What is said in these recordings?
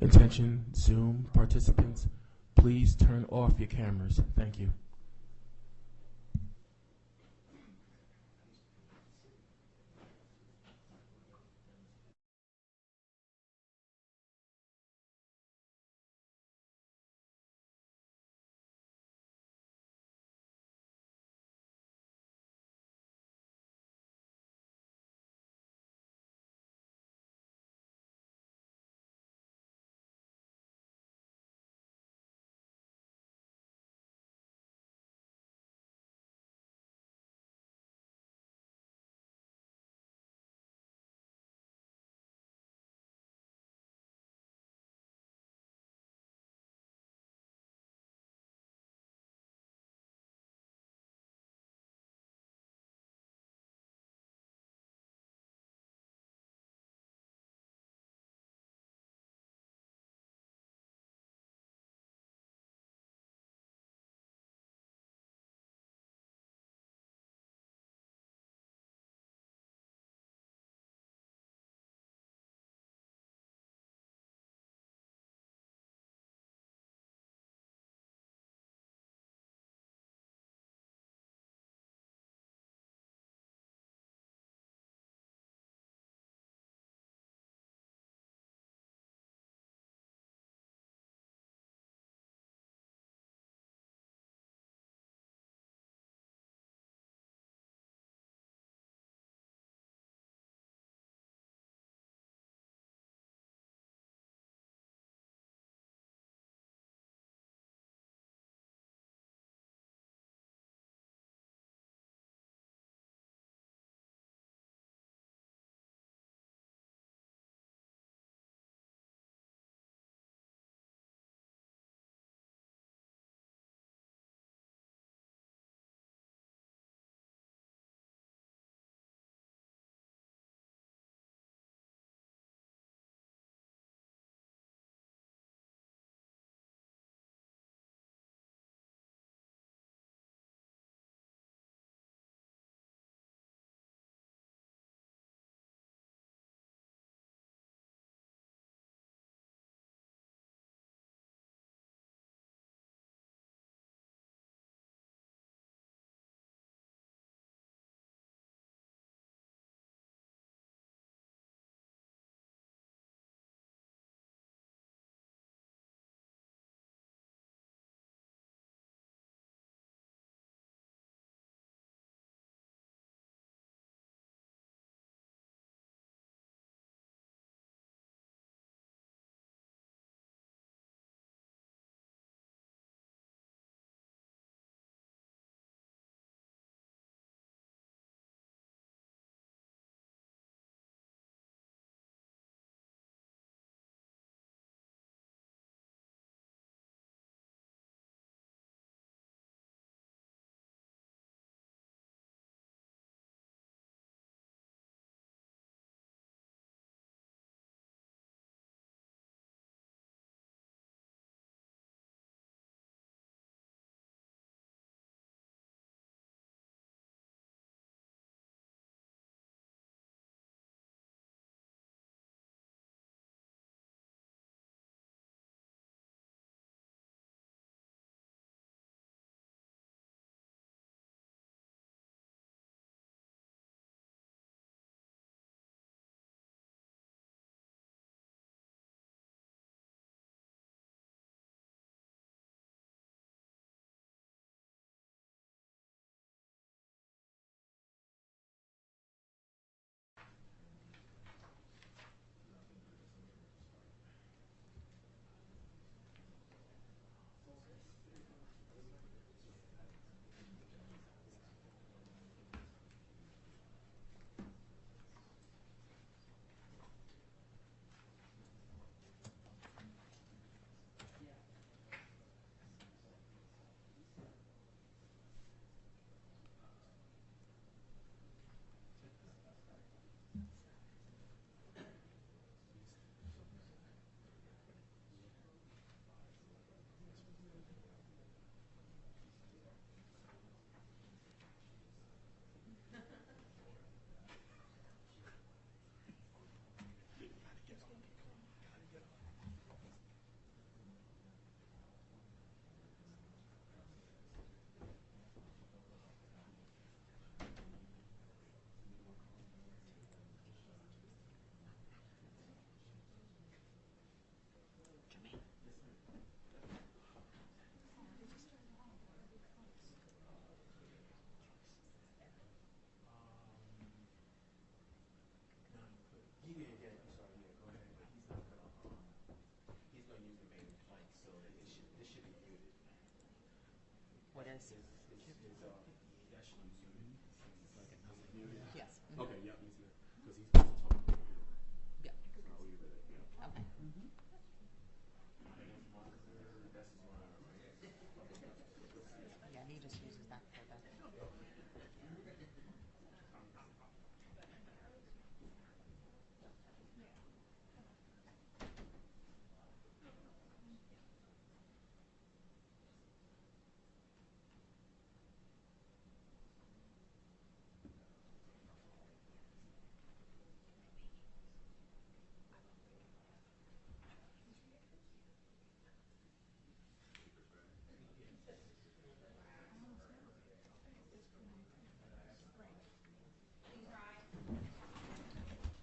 Attention Zoom participants, please turn off your cameras. Thank you. what is. Yes. Mm-hmm. Okay, yeah, he's here. Because he's supposed to talk to you. Yeah. So I'll leave it. Yeah. Okay. Yeah, he just uses that for the.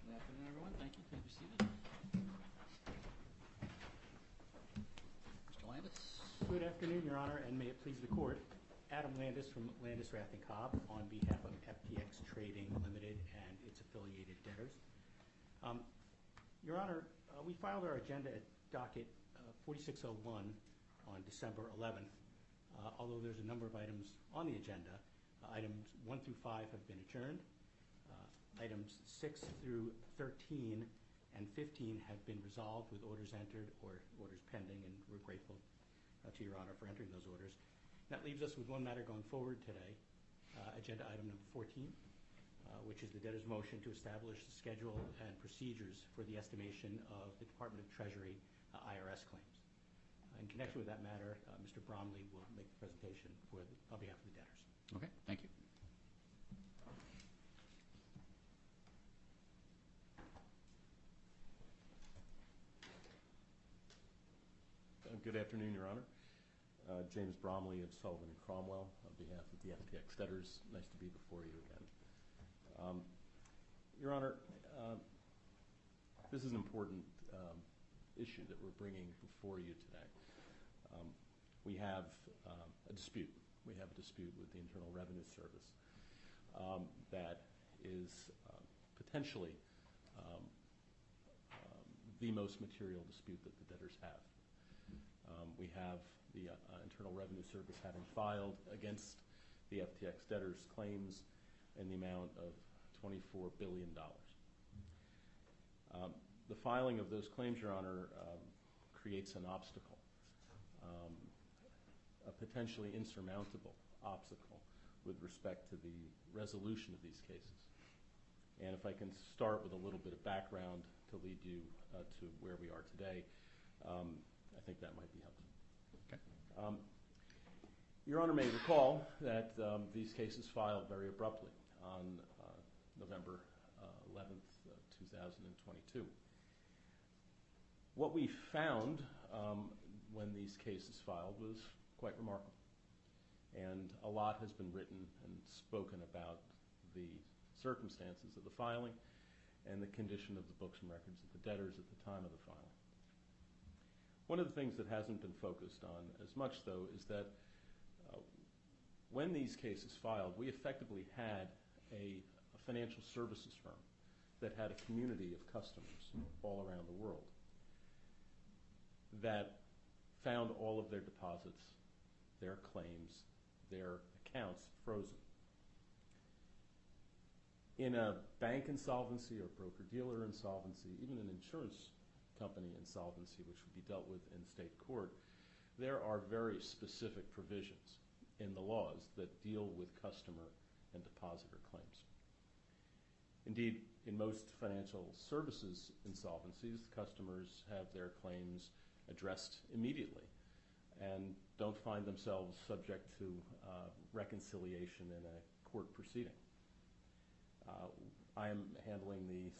Good afternoon, everyone. Thank you. Please be seated. Mr. Landis. Good afternoon, Your Honor, and may it please the Court. Adam Landis from Landis, Rath & Cobb on behalf of FTX Trading Limited and its affiliated debtors. Your Honor, we filed our agenda at docket 4601 on December 11th. Although there's a number of items on the agenda, items 1 through 5 have been adjourned. Items 6 through 13 and 15 have been resolved with orders entered or orders pending, and we're grateful to Your Honor for entering those orders. That leaves us with one matter going forward today, agenda item number 14, which is the debtor's motion to establish the schedule and procedures for the estimation of the Department of Treasury IRS claims. In connection with that matter, Mr. Bromley will make the presentation on behalf of the debtors. Okay, thank you. Good afternoon, Your Honor. James Bromley of Sullivan & Cromwell on behalf of the FTX debtors. Nice to be before you again. Your Honor, this is an important issue that we're bringing before you today. We have a dispute. We have a dispute with the Internal Revenue Service that is potentially the most material dispute that the debtors have. We have the Internal Revenue Service having filed against the FTX debtors' claims in the amount of $24 billion. The filing of those claims, Your Honor, creates an obstacle, a potentially insurmountable obstacle with respect to the resolution of these cases. And if I can start with a little bit of background to lead you to where we are today, I think that might be helpful. Okay. Your Honor may recall that these cases filed very abruptly on November 11th, 2022. What we found when these cases filed was quite remarkable. And a lot has been written and spoken about the circumstances of the filing and the condition of the books and records of the debtors at the time of the filing. One of the things that hasn't been focused on as much, though, is that when these cases filed, we effectively had a financial services firm that had a community of customers all around the world that found all of their deposits, their claims, their accounts frozen. In a bank insolvency or broker-dealer insolvency, even an insurance company insolvency, which would be dealt with in state court, there are very specific provisions in the laws that deal with customer and depositor claims. Indeed, in most financial services insolvencies, customers have their claims addressed immediately and don't find themselves subject to reconciliation in a court proceeding. I am handling the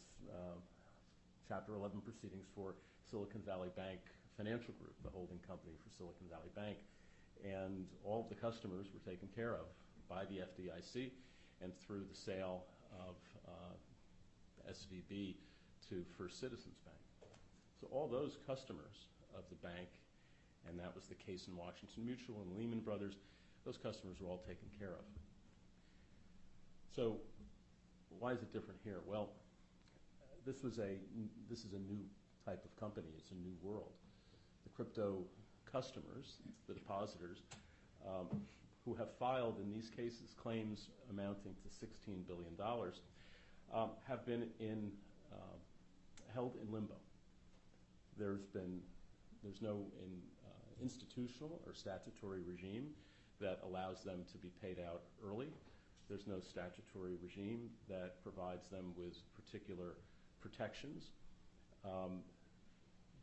Chapter 11 proceedings for Silicon Valley Bank Financial Group, the holding company for Silicon Valley Bank, and all of the customers were taken care of by the FDIC and through the sale of SVB to First Citizens Bank. So all those customers of the bank, and that was the case in Washington Mutual and Lehman Brothers, those customers were all taken care of. So why is it different here? Well, this is a new type of company. It's a new world. The crypto customers, the depositors, who have filed in these cases claims amounting to $16 billion have been held in limbo. There's no institutional or statutory regime that allows them to be paid out early. There's no statutory regime that provides them with particular protections.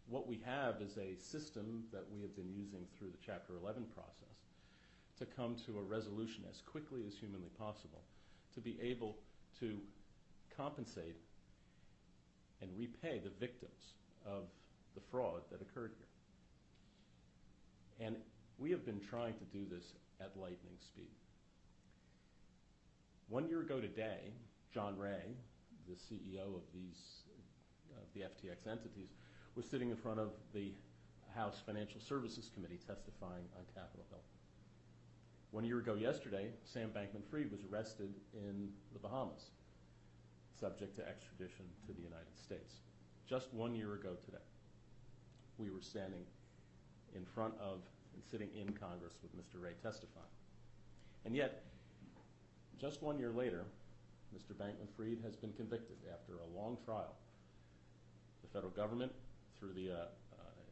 What we have is a system that we have been using through the Chapter 11 process to come to a resolution as quickly as humanly possible, to be able to compensate and repay the victims of the fraud that occurred here. And we have been trying to do this at lightning speed. 1 year ago today, John Ray, the CEO of the FTX entities, was sitting in front of the House Financial Services Committee testifying on Capitol Hill. 1 year ago yesterday, Sam Bankman-Fried was arrested in the Bahamas, subject to extradition to the United States. Just 1 year ago today, we were standing in front of and sitting in Congress with Mr. Ray testifying. And yet, just 1 year later, Mr. Bankman-Fried has been convicted after a long trial. The federal government, through the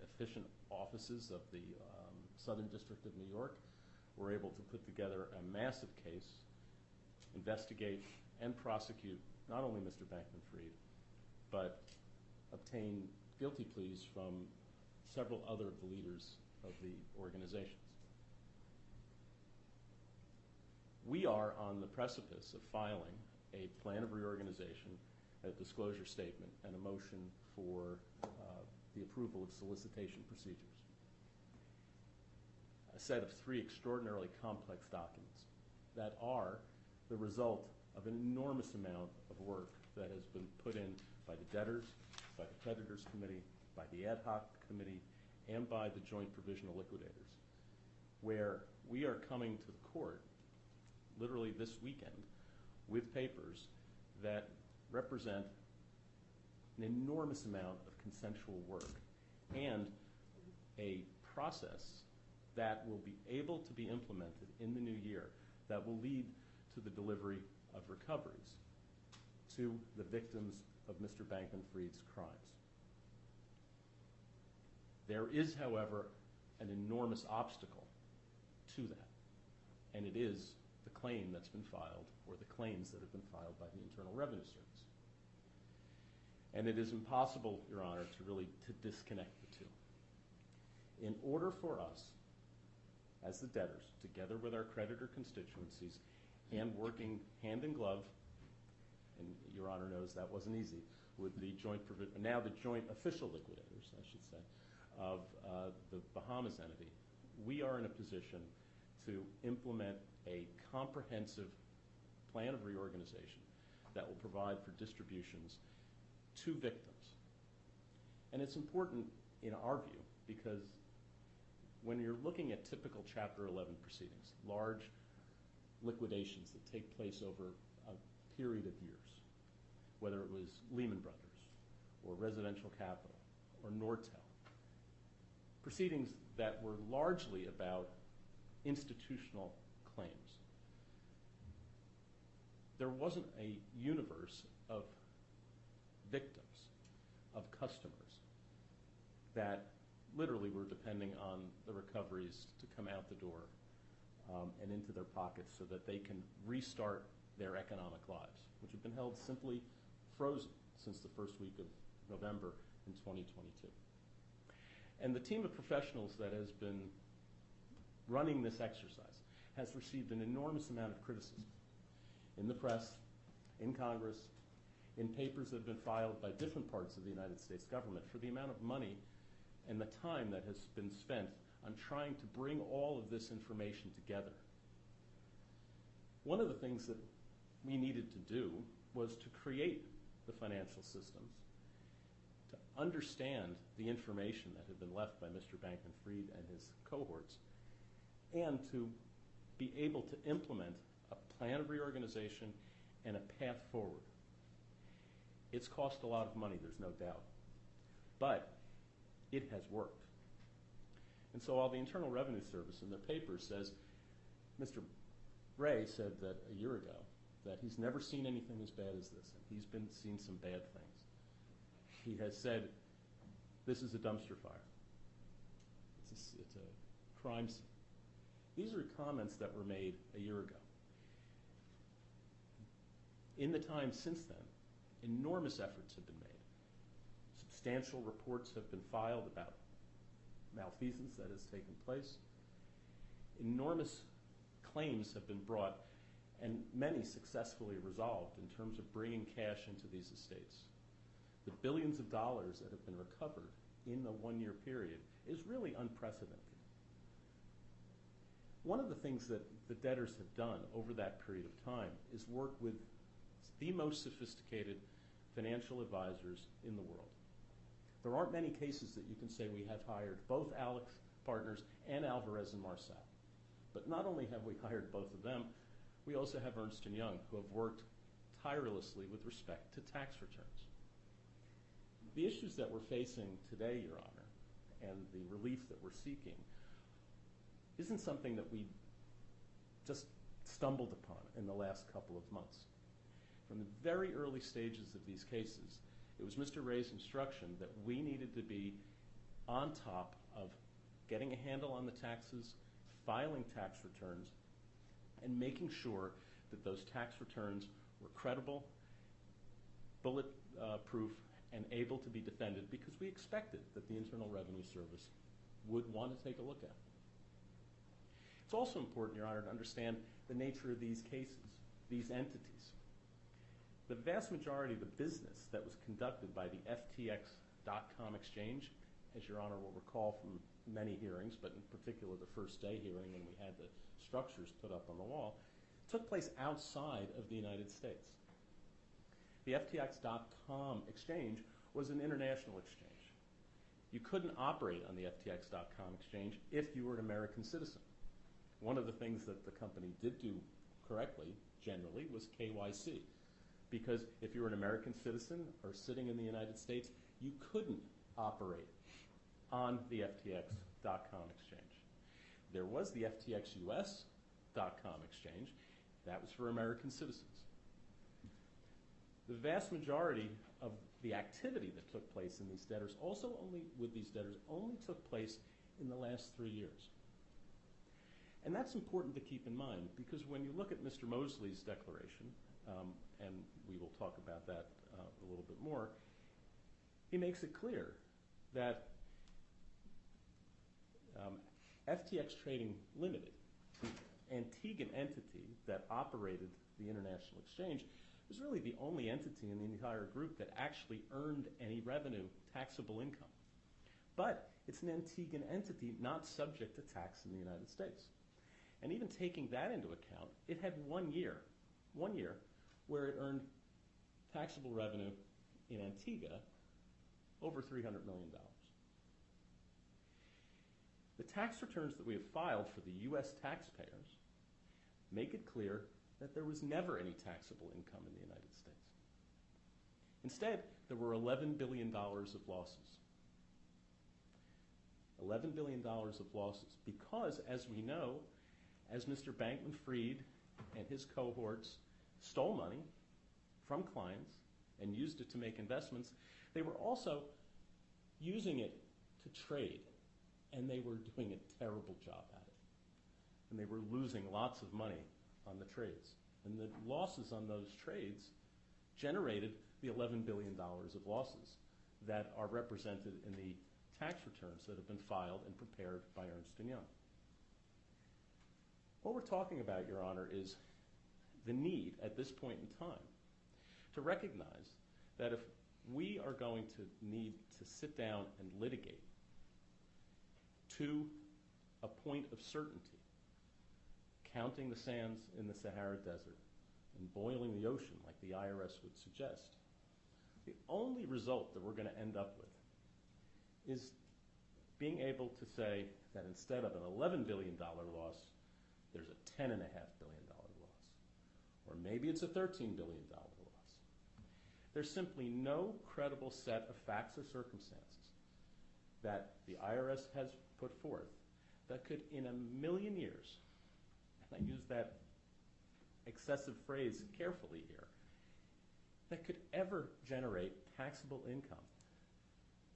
efficient offices of the Southern District of New York, were able to put together a massive case, investigate and prosecute not only Mr. Bankman-Fried, but obtain guilty pleas from several other of the leaders of the organizations. We are on the precipice of filing a plan of reorganization, a disclosure statement, and a motion for the approval of solicitation procedures. A set of 3 extraordinarily complex documents that are the result of an enormous amount of work that has been put in by the Debtors, by the Creditors Committee, by the Ad Hoc Committee, and by the Joint Provisional Liquidators, where we are coming to the court literally this weekend with papers that represent an enormous amount of consensual work and a process that will be able to be implemented in the new year that will lead to the delivery of recoveries to the victims of Mr. Bankman-Fried's crimes. There is, however, an enormous obstacle to that, and it is the claim that's been filed, or the claims that have been filed by the Internal Revenue Service. And it is impossible, Your Honor, to disconnect the two. In order for us, as the debtors, together with our creditor constituencies, and working hand in glove, and Your Honor knows that wasn't easy, with the now the joint official liquidators, I should say, of the Bahamas entity, we are in a position to implement a comprehensive plan of reorganization that will provide for distributions to victims. And it's important in our view because when you're looking at typical Chapter 11 proceedings, large liquidations that take place over a period of years, whether it was Lehman Brothers or Residential Capital or Nortel, proceedings that were largely about institutional claims. There wasn't a universe of victims, of customers, that literally were depending on the recoveries to come out the door and into their pockets so that they can restart their economic lives, which have been held simply frozen since the first week of November in 2022. And the team of professionals that has been running this exercise has received an enormous amount of criticism in the press, in Congress, in papers that have been filed by different parts of the United States government for the amount of money and the time that has been spent on trying to bring all of this information together. One of the things that we needed to do was to create the financial systems, to understand the information that had been left by Mr. Bankman-Fried and his cohorts, and to be able to implement a plan of reorganization and a path forward. It's cost a lot of money, there's no doubt, but it has worked. And so while the Internal Revenue Service in their paper says Mr. Ray said that a year ago that he's never seen anything as bad as this, and he's seen some bad things. He has said, this is a dumpster fire. It's a crime scene. These are comments that were made a year ago. In the time since then, enormous efforts have been made. Substantial reports have been filed about malfeasance that has taken place. Enormous claims have been brought, and many successfully resolved in terms of bringing cash into these estates. The billions of dollars that have been recovered in the one-year period is really unprecedented. One of the things that the debtors have done over that period of time is work with the most sophisticated financial advisors in the world. There aren't many cases that you can say we have hired both Alex Partners and Alvarez and Marcel. But not only have we hired both of them, we also have Ernst & Young, who have worked tirelessly with respect to tax returns. The issues that we're facing today, Your Honor, and the relief that we're seeking isn't something that we just stumbled upon in the last couple of months. From the very early stages of these cases, it was Mr. Ray's instruction that we needed to be on top of getting a handle on the taxes, filing tax returns, and making sure that those tax returns were credible, bulletproof, and able to be defended, because we expected that the Internal Revenue Service would want to take a look at them. It's also important, Your Honor, to understand the nature of these cases, these entities. The vast majority of the business that was conducted by the FTX.com exchange, as Your Honor will recall from many hearings, but in particular the first day hearing when we had the structures put up on the wall, took place outside of the United States. The FTX.com exchange was an international exchange. You couldn't operate on the FTX.com exchange if you were an American citizen. One of the things that the company did do correctly, generally, was KYC. Because if you were an American citizen or sitting in the United States, you couldn't operate on the FTX.com exchange. There was the FTX U.S.com exchange. That was for American citizens. The vast majority of the activity that took place in these debtors only took place in the last 3 years. And that's important to keep in mind, because when you look at Mr. Mosley's declaration, and we will talk about that a little bit more, he makes it clear that FTX Trading Limited, the Antiguan entity that operated the international exchange, was really the only entity in the entire group that actually earned any revenue, taxable income. But it's an Antiguan entity not subject to tax in the United States. And even taking that into account, it had 1 year where it earned taxable revenue in Antigua over $300 million. The tax returns that we have filed for the U.S. taxpayers make it clear that there was never any taxable income in the United States. Instead, there were $11 billion of losses. $11 billion of losses because, as we know, as Mr. Bankman-Fried and his cohorts stole money from clients and used it to make investments, they were also using it to trade, and they were doing a terrible job at it. And they were losing lots of money on the trades. And the losses on those trades generated the $11 billion of losses that are represented in the tax returns that have been filed and prepared by Ernst & Young. What we're talking about, Your Honor, is the need at this point in time to recognize that if we are going to need to sit down and litigate to a point of certainty, counting the sands in the Sahara Desert and boiling the ocean like the IRS would suggest, the only result that we're going to end up with is being able to say that instead of an $11 billion loss, there's a $10.5 billion loss. Or maybe it's a $13 billion loss. There's simply no credible set of facts or circumstances that the IRS has put forth that could, in a million years, I use that excessive phrase carefully here, that could ever generate taxable income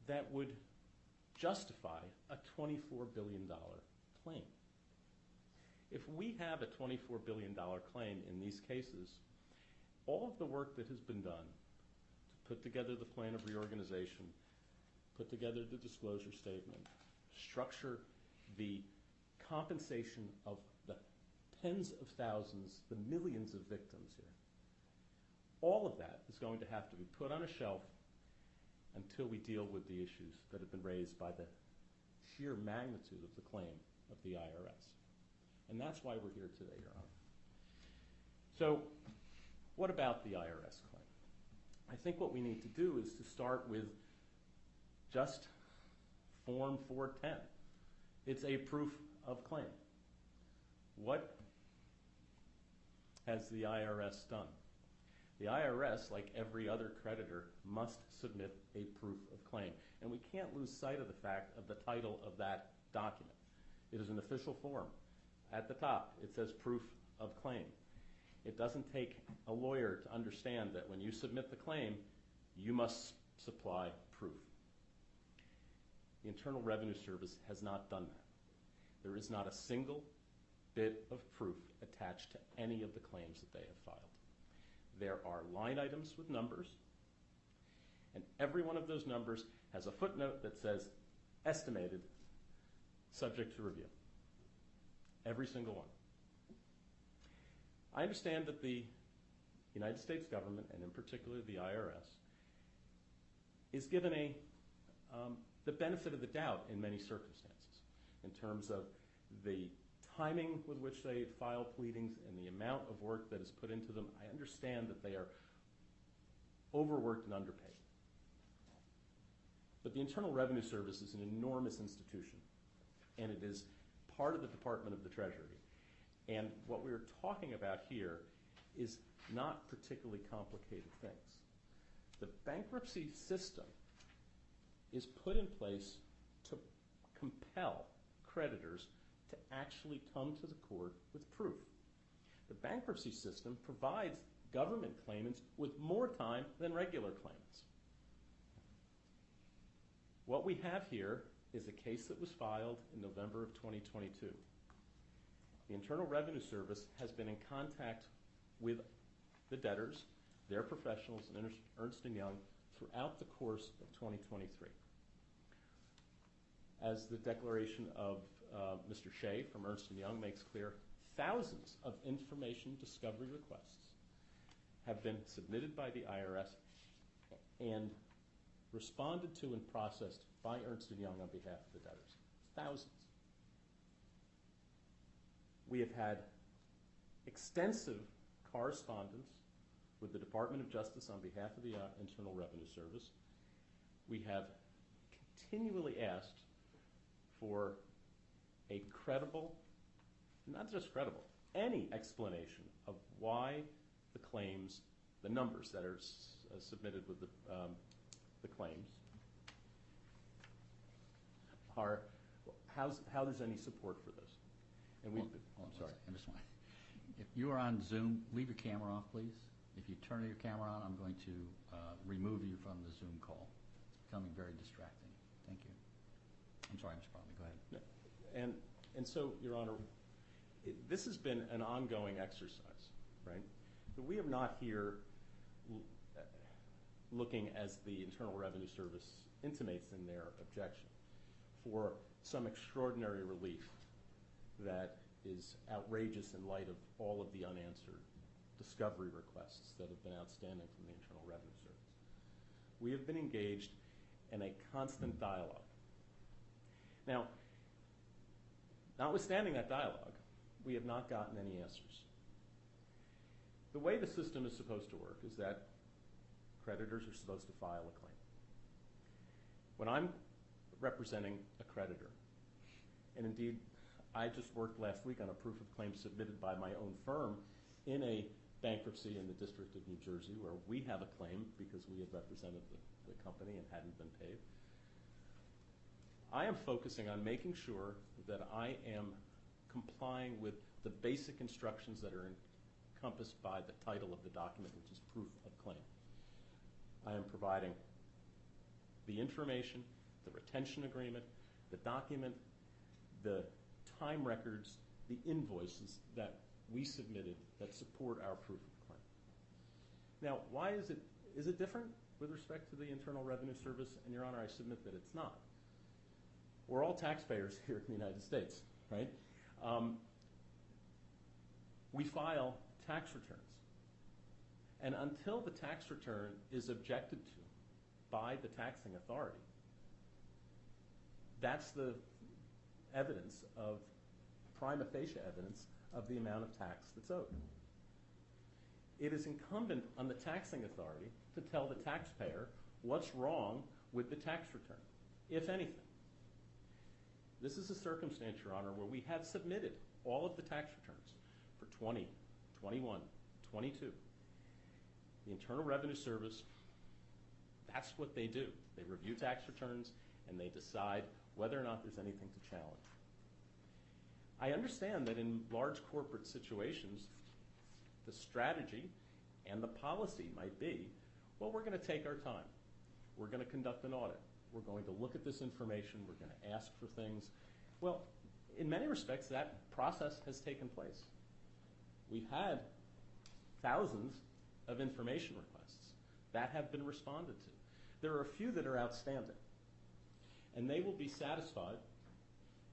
that would justify a $24 billion claim. If we have a $24 billion claim in these cases, all of the work that has been done to put together the plan of reorganization, put together the disclosure statement, structure the compensation of the tens of thousands, the millions of victims here, all of that is going to have to be put on a shelf until we deal with the issues that have been raised by the sheer magnitude of the claim of the IRS. And that's why we're here today, Your Honor. So what about the IRS claim? I think what we need to do is to start with just Form 410. It's a proof of claim. What has the IRS done? The IRS, like every other creditor, must submit a proof of claim. And we can't lose sight of the fact of the title of that document. It is an official form. At the top, it says proof of claim. It doesn't take a lawyer to understand that when you submit the claim, you must supply proof. The Internal Revenue Service has not done that. There is not a single bit of proof attached to any of the claims that they have filed. There are line items with numbers, and every one of those numbers has a footnote that says estimated, subject to review. Every single one. I understand that the United States government, and in particular the IRS, is given the benefit of the doubt in many circumstances in terms of the timing with which they file pleadings and the amount of work that is put into them. I understand that they are overworked and underpaid. But the Internal Revenue Service is an enormous institution, and it is part of the Department of the Treasury. And what we're talking about here is not particularly complicated things. The bankruptcy system is put in place to compel creditors to actually come to the court with proof. The bankruptcy system provides government claimants with more time than regular claimants. What we have here is a case that was filed in November of 2022. The Internal Revenue Service has been in contact with the debtors, their professionals, and Ernst & Young throughout the course of 2023. As the declaration of Mr. Shea from Ernst & Young makes clear, thousands of information discovery requests have been submitted by the IRS and responded to and processed by Ernst & Young on behalf of the debtors. Thousands. We have had extensive correspondence with the Department of Justice on behalf of the Internal Revenue Service. We have continually asked for a credible, not just credible, any explanation of why the claims, the numbers that are submitted with the claims, are, how there's any support for this. And we've been, I'm sorry. I just want, if you are on Zoom, leave your camera off, please. If you turn your camera on, I'm going to remove you from the Zoom call. It's becoming very distracting. Thank you. I'm sorry, Mr. Mosley, go ahead. And so, Your Honor, this has been an ongoing exercise, right? So we are not here looking, as the Internal Revenue Service intimates in their objection, for some extraordinary relief that is outrageous in light of all of the unanswered discovery requests that have been outstanding from the Internal Revenue Service. We have been engaged in a constant dialogue. Now, notwithstanding that dialogue, we have not gotten any answers. The way the system is supposed to work is that creditors are supposed to file a claim. When I'm representing a creditor, and indeed I just worked last week on a proof of claim submitted by my own firm in a bankruptcy in the District of New Jersey where we have a claim because we had represented the company and hadn't been paid. I am focusing on making sure that I am complying with the basic instructions that are encompassed by the title of the document, which is proof of claim. I am providing the information, the retention agreement, the document, the time records, the invoices that we submitted that support our proof of claim. Now, why is it different with respect to the Internal Revenue Service? And Your Honor, I submit that it's not. We're all taxpayers here in the United States, right? We file tax returns. And until the tax return is objected to by the taxing authority, that's the evidence of, prima facie evidence of the amount of tax that's owed. It is incumbent on the taxing authority to tell the taxpayer what's wrong with the tax return, if anything. This is a circumstance, Your Honor, where we have submitted all of the tax returns for 20, 21, 22. The Internal Revenue Service, that's what they do. They review tax returns and they decide whether or not there's anything to challenge. I understand that in large corporate situations, the strategy and the policy might be, well, we're going to take our time. We're going to conduct an audit. We're going to look at this information. We're going to ask for things. Well, in many respects, that process has taken place. We've had thousands of information requests that have been responded to. There are a few that are outstanding, and they will be satisfied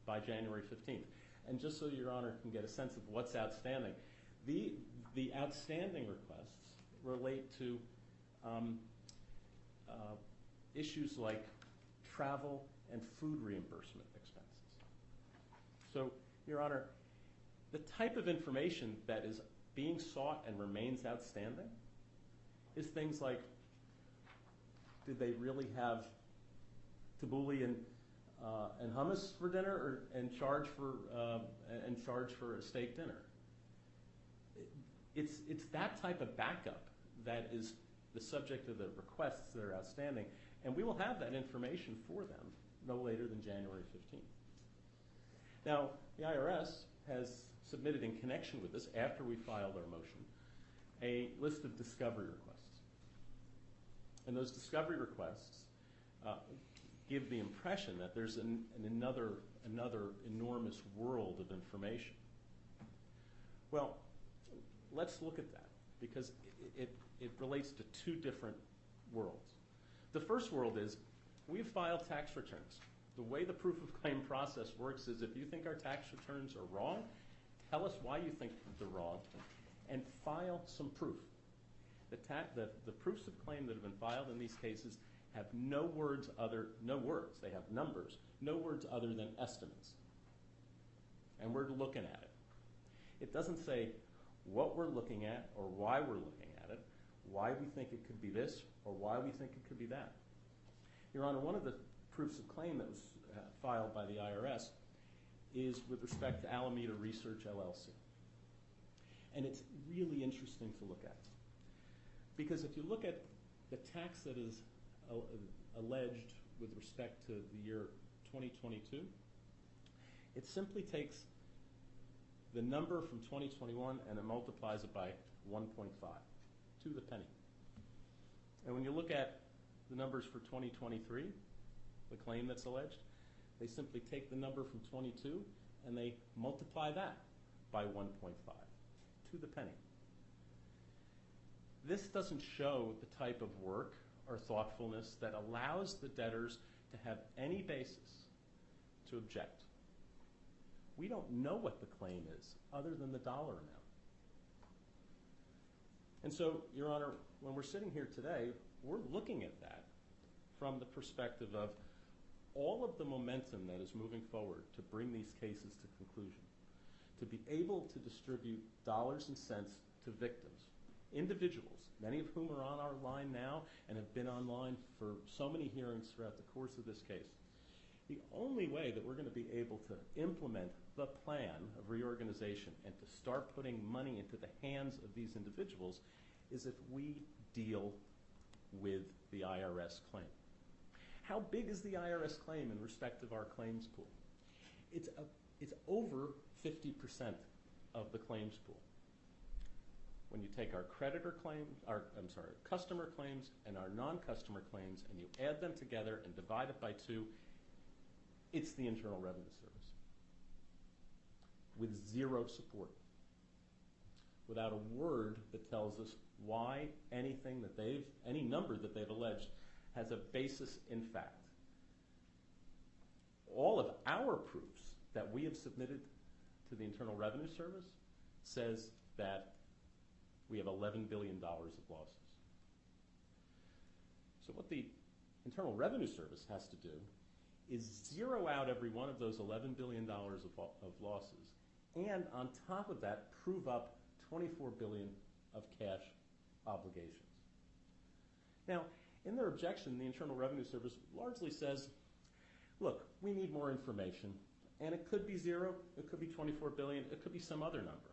by January 15th. And just so Your Honor can get a sense of what's outstanding, the outstanding requests relate to issues like travel and food reimbursement expenses. So, Your Honor, the type of information that is being sought and remains outstanding is things like, did they really have tabbouleh and hummus for dinner, and charge for a steak dinner? It's that type of backup that is the subject of the requests that are outstanding, and we will have that information for them no later than January 15th. Now, the IRS has submitted in connection with this, after we filed our motion, a list of discovery requests. And those discovery requests give the impression that there's another enormous world of information. Well, let's look at that, because it relates to two different worlds. The first world is, we've filed tax returns. The way the proof of claim process works is, if you think our tax returns are wrong, tell us why you think they're wrong, and file some proof. The proofs of claim that have been filed in these cases have no words, they have numbers, no words other than estimates. And we're looking at it. It doesn't say what we're looking at or why we're looking at it, why we think it could be this or why we think it could be that. Your Honor, one of the proofs of claim that was filed by the IRS is with respect to Alameda Research LLC. And it's really interesting to look at, because if you look at the tax that is alleged with respect to the year 2022, it simply takes the number from 2021 and it multiplies it by 1.5 to the penny. And when you look at the numbers for 2023, the claim that's alleged, they simply take the number from 22 and they multiply that by 1.5 to the penny. This doesn't show the type of work or thoughtfulness that allows the debtors to have any basis to object. We don't know what the claim is other than the dollar amount. And so, Your Honor, when we're sitting here today, we're looking at that from the perspective of all of the momentum that is moving forward to bring these cases to conclusion, to be able to distribute dollars and cents to victims, individuals, many of whom are on our line now and have been online for so many hearings throughout the course of this case. The only way that we're going to be able to implement the plan of reorganization and to start putting money into the hands of these individuals is if we deal with the IRS claim. How big is the IRS claim in respect of our claims pool? It's over 50% of the claims pool. When you take our customer claims and our non-customer claims and you add them together and divide it by 2, it's the Internal Revenue Service with zero support, without a word that tells us why any number that they've alleged has a basis in fact. All of our proofs that we have submitted to the Internal Revenue Service says that we have $11 billion of losses. So what the Internal Revenue Service has to do is zero out every one of those $11 billion of losses, and on top of that, prove up $24 billion of cash obligations. Now, in their objection, the Internal Revenue Service largely says, look, we need more information, and it could be 0, it could be $24 billion, it could be some other number.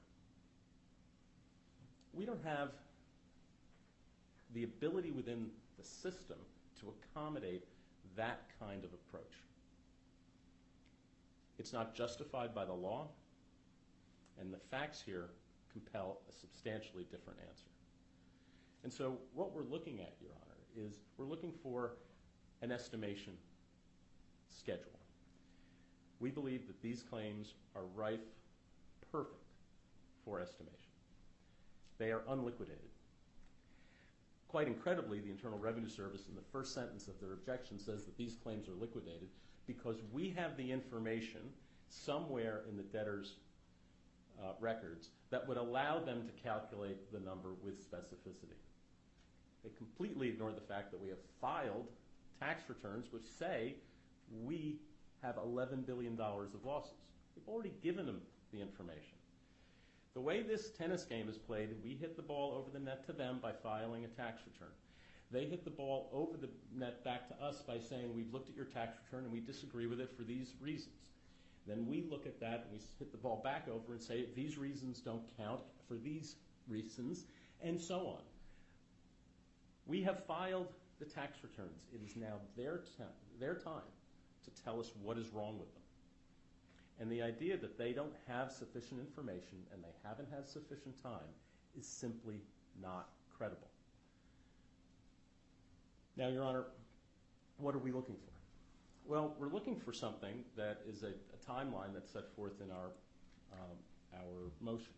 We don't have the ability within the system to accommodate that kind of approach. It's not justified by the law, and the facts here compel a substantially different answer. And so what we're looking at, Your Honor, is we're looking for an estimation schedule. We believe that these claims are rife, perfect for estimation. They are unliquidated. Quite incredibly, the Internal Revenue Service in the first sentence of their objection says that these claims are liquidated because we have the information somewhere in the debtor's records that would allow them to calculate the number with specificity. They completely ignore the fact that we have filed tax returns which say we have $11 billion of losses. We've already given them the information. The way this tennis game is played, we hit the ball over the net to them by filing a tax return. They hit the ball over the net back to us by saying we've looked at your tax return and we disagree with it for these reasons. Then we look at that and we hit the ball back over and say these reasons don't count for these reasons, and so on. We have filed the tax returns. It is now their time to tell us what is wrong with them. And the idea that they don't have sufficient information and they haven't had sufficient time is simply not credible. Now, Your Honor, what are we looking for? Well, we're looking for something that is a timeline that's set forth in our motion.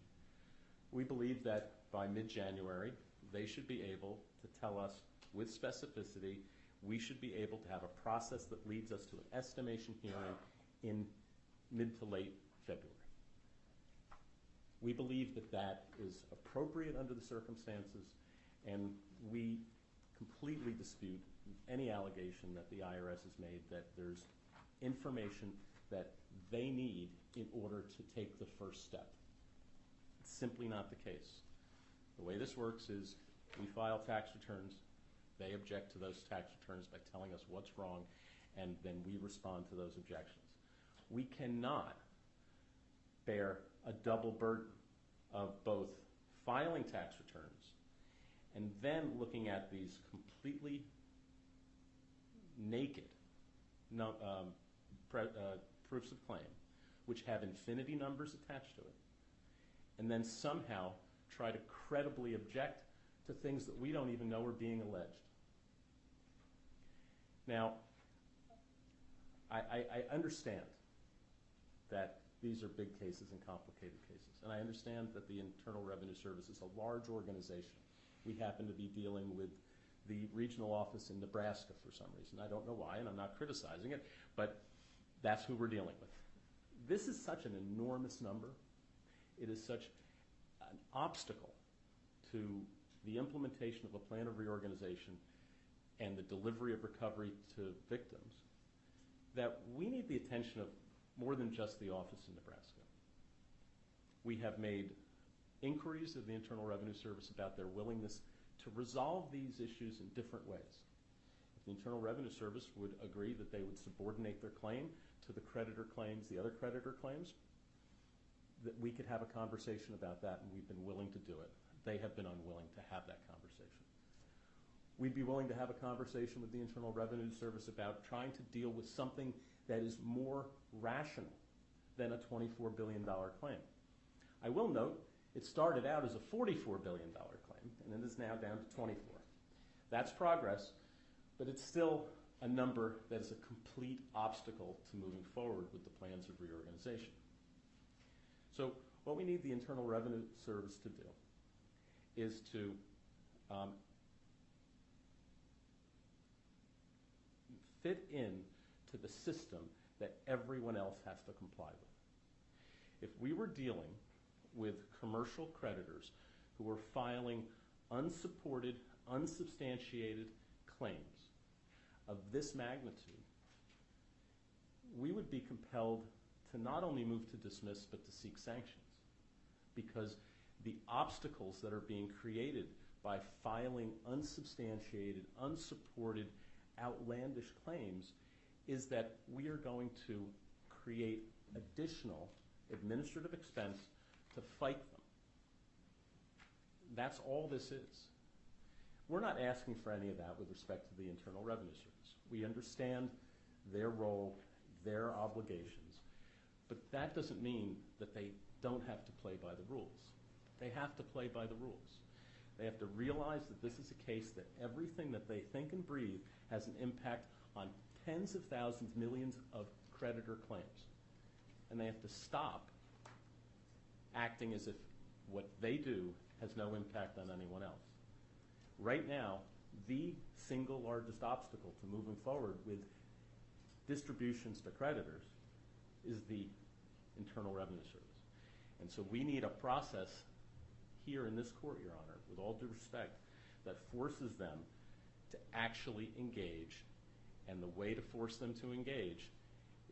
We believe that by mid-January, they should be able to tell us with specificity. We should be able to have a process that leads us to an estimation hearing in mid to late February. We believe that that is appropriate under the circumstances, and we completely dispute any allegation that the IRS has made that there's information that they need in order to take the first step. It's simply not the case. The way this works is we file tax returns, they object to those tax returns by telling us what's wrong, and then we respond to those objections. We cannot bear a double burden of both filing tax returns and then looking at these completely naked proofs of claim, which have infinity numbers attached to it, and then somehow try to credibly object to things that we don't even know are being alleged. Now, I understand that these are big cases and complicated cases, and I understand that the Internal Revenue Service is a large organization. We happen to be dealing with the regional office in Nebraska for some reason. I don't know why, and I'm not criticizing it, but that's who we're dealing with. This is such an enormous number. It is such an obstacle to the implementation of a plan of reorganization and the delivery of recovery to victims that we need the attention of more than just the office in Nebraska. We have made inquiries of the Internal Revenue Service about their willingness to resolve these issues in different ways. If the Internal Revenue Service would agree that they would subordinate their claim to the creditor claims, the other creditor claims, that we could have a conversation about that, and we've been willing to do it. They have been unwilling to have that conversation. We'd be willing to have a conversation with the Internal Revenue Service about trying to deal with something that is more rational than a $24 billion claim. I will note it started out as a $44 billion claim, and it is now down to 24. That's progress, but it's still a number that is a complete obstacle to moving forward with the plans of reorganization. So what we need the Internal Revenue Service to do is to fit in to the system that everyone else has to comply with. If we were dealing with commercial creditors who were filing unsupported, unsubstantiated claims of this magnitude, we would be compelled to not only move to dismiss but to seek sanctions, because the obstacles that are being created by filing unsubstantiated, unsupported, outlandish claims is that we are going to create additional administrative expense to fight them. That's all this is. We're not asking for any of that with respect to the Internal Revenue Service. We understand their role, their obligations, but that doesn't mean that they don't have to play by the rules. They have to play by the rules. They have to realize that this is a case that everything that they think and breathe has an impact on tens of thousands, millions of creditor claims. And they have to stop acting as if what they do has no impact on anyone else. Right now, the single largest obstacle to moving forward with distributions to creditors is the Internal Revenue Service. And so we need a process here in this court, Your Honor, with all due respect, that forces them to actually engage. And the way to force them to engage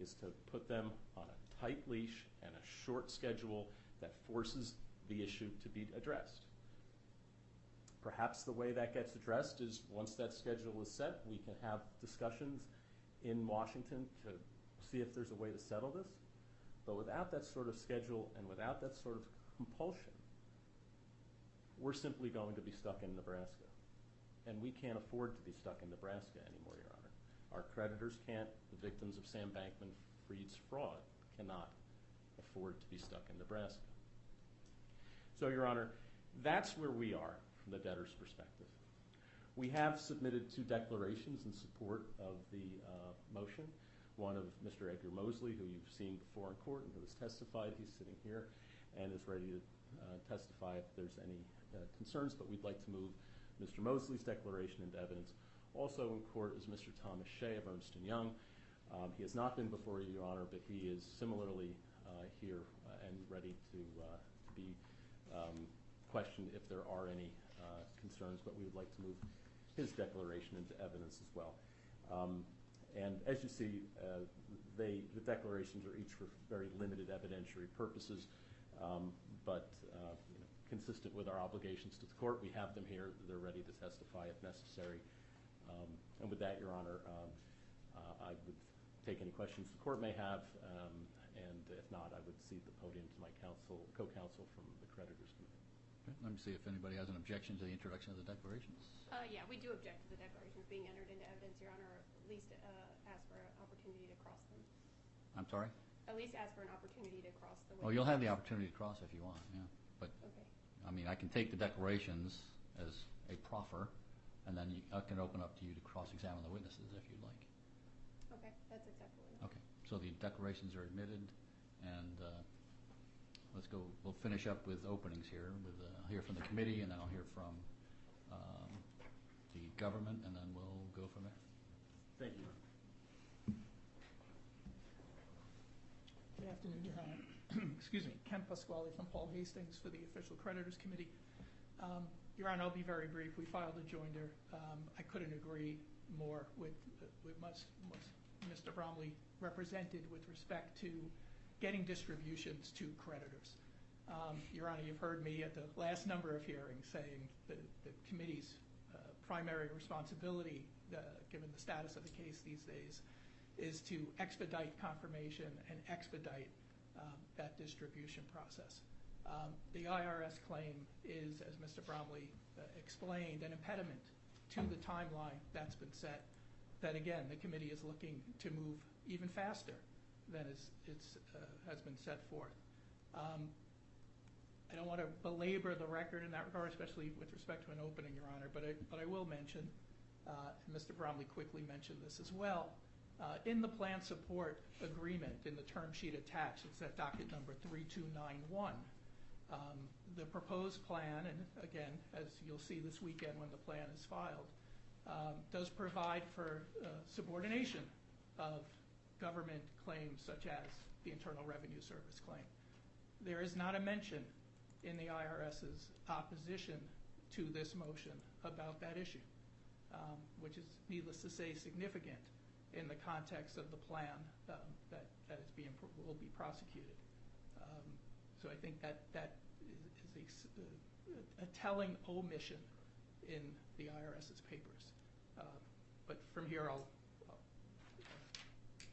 is to put them on a tight leash and a short schedule that forces the issue to be addressed. Perhaps the way that gets addressed is once that schedule is set, we can have discussions in Washington to see if there's a way to settle this. But without that sort of schedule and without that sort of compulsion, we're simply going to be stuck in Nebraska. And we can't afford to be stuck in Nebraska anymore, Your Honor. Our creditors can't, the victims of Sam Bankman-Fried's fraud cannot afford to be stuck in Nebraska. So, Your Honor, that's where we are from the debtor's perspective. We have submitted 2 declarations in support of the motion. One of Mr. Edgar Mosley, who you've seen before in court and who has testified. He's sitting here and is ready to testify if there's any concerns, but we'd like to move Mr. Mosley's declaration into evidence. Also in court is Mr. Thomas Shea of Ernst & Young. He has not been before you, Your Honor, but he is similarly here and ready to be questioned if there are any concerns, but we would like to move his declaration into evidence as well. And as you see, the declarations are each for very limited evidentiary purposes, but consistent with our obligations to the court, we have them here. They're ready to testify if necessary. And with that, Your Honor, I would take any questions the court may have, and if not, I would cede the podium to my co-counsel from the Creditors Committee. Okay. Let me see if anybody has an objection to the introduction of the declarations. Yeah, we do object to the declarations being entered into evidence, Your Honor, or at least ask for an opportunity to cross them. I'm sorry? At least ask for an opportunity to cross the Well, you'll have the opportunity to cross if you want, yeah. But, Okay. I mean, I can take the declarations as a proffer, and then I can open up to you to cross-examine the witnesses if you'd like. Okay, that's acceptable enough. Okay, so the declarations are admitted, and let's go. We'll finish up with openings here. I'll hear from the committee, and then I'll hear from the government, and then we'll go from there. Thank you. Good afternoon, Your Honor. Excuse me, Ken Pasquale from Paul Hastings for the Official Creditors Committee. Your Honor, I'll be very brief. We filed a joinder. I couldn't agree more with Mr. Bromley represented with respect to getting distributions to creditors. Your Honor, you've heard me at the last number of hearings saying that the committee's primary responsibility, given the status of the case these days, is to expedite confirmation and expedite that distribution process. The IRS claim is, as Mr. Bromley explained, an impediment to the timeline that's been set, that again, the committee is looking to move even faster than has been set forth. I don't want to belabor the record in that regard, especially with respect to an opening, Your Honor, but I will mention, and Mr. Bromley quickly mentioned this as well, in the plan support agreement, in the term sheet attached, it's at docket number 3291, the proposed plan, and again, as you'll see this weekend when the plan is filed, does provide for subordination of government claims such as the Internal Revenue Service claim. There is not a mention in the IRS's opposition to this motion about that issue, which is, needless to say, significant in the context of the plan that will be prosecuted. So I think that is a telling omission in the IRS's papers. But from here, I'll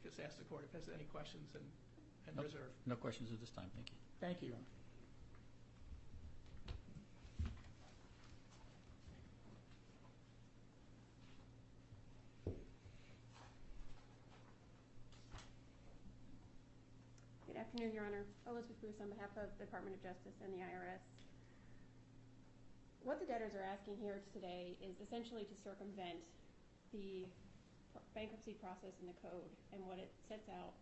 just ask the court if there's any questions and Nope. reserve. No questions at this time. Thank you. Thank you, Your Honor. Good afternoon, Your Honor. Elizabeth Bruce on behalf of the Department of Justice and the IRS. What the debtors are asking here today is essentially to circumvent the bankruptcy process in the code and what it sets out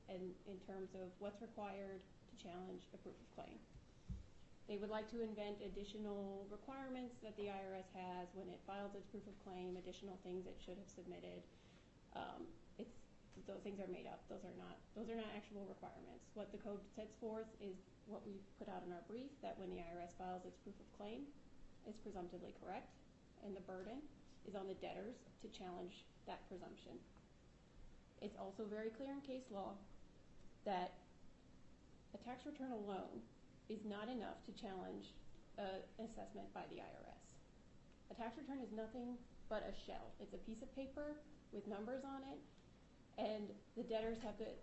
in terms of what's required to challenge a proof of claim. They would like to invent additional requirements that the IRS has when it files its proof of claim, additional things it should have submitted. Those things are made up. Those are not actual requirements. What the code sets forth is what we put out in our brief, that when the IRS files its proof of claim, it's presumptively correct, and the burden is on the debtors to challenge that presumption. It's also very clear in case law that a tax return alone is not enough to challenge an assessment by the IRS. A tax return is nothing but a shell. It's a piece of paper with numbers on it, and the debtors have the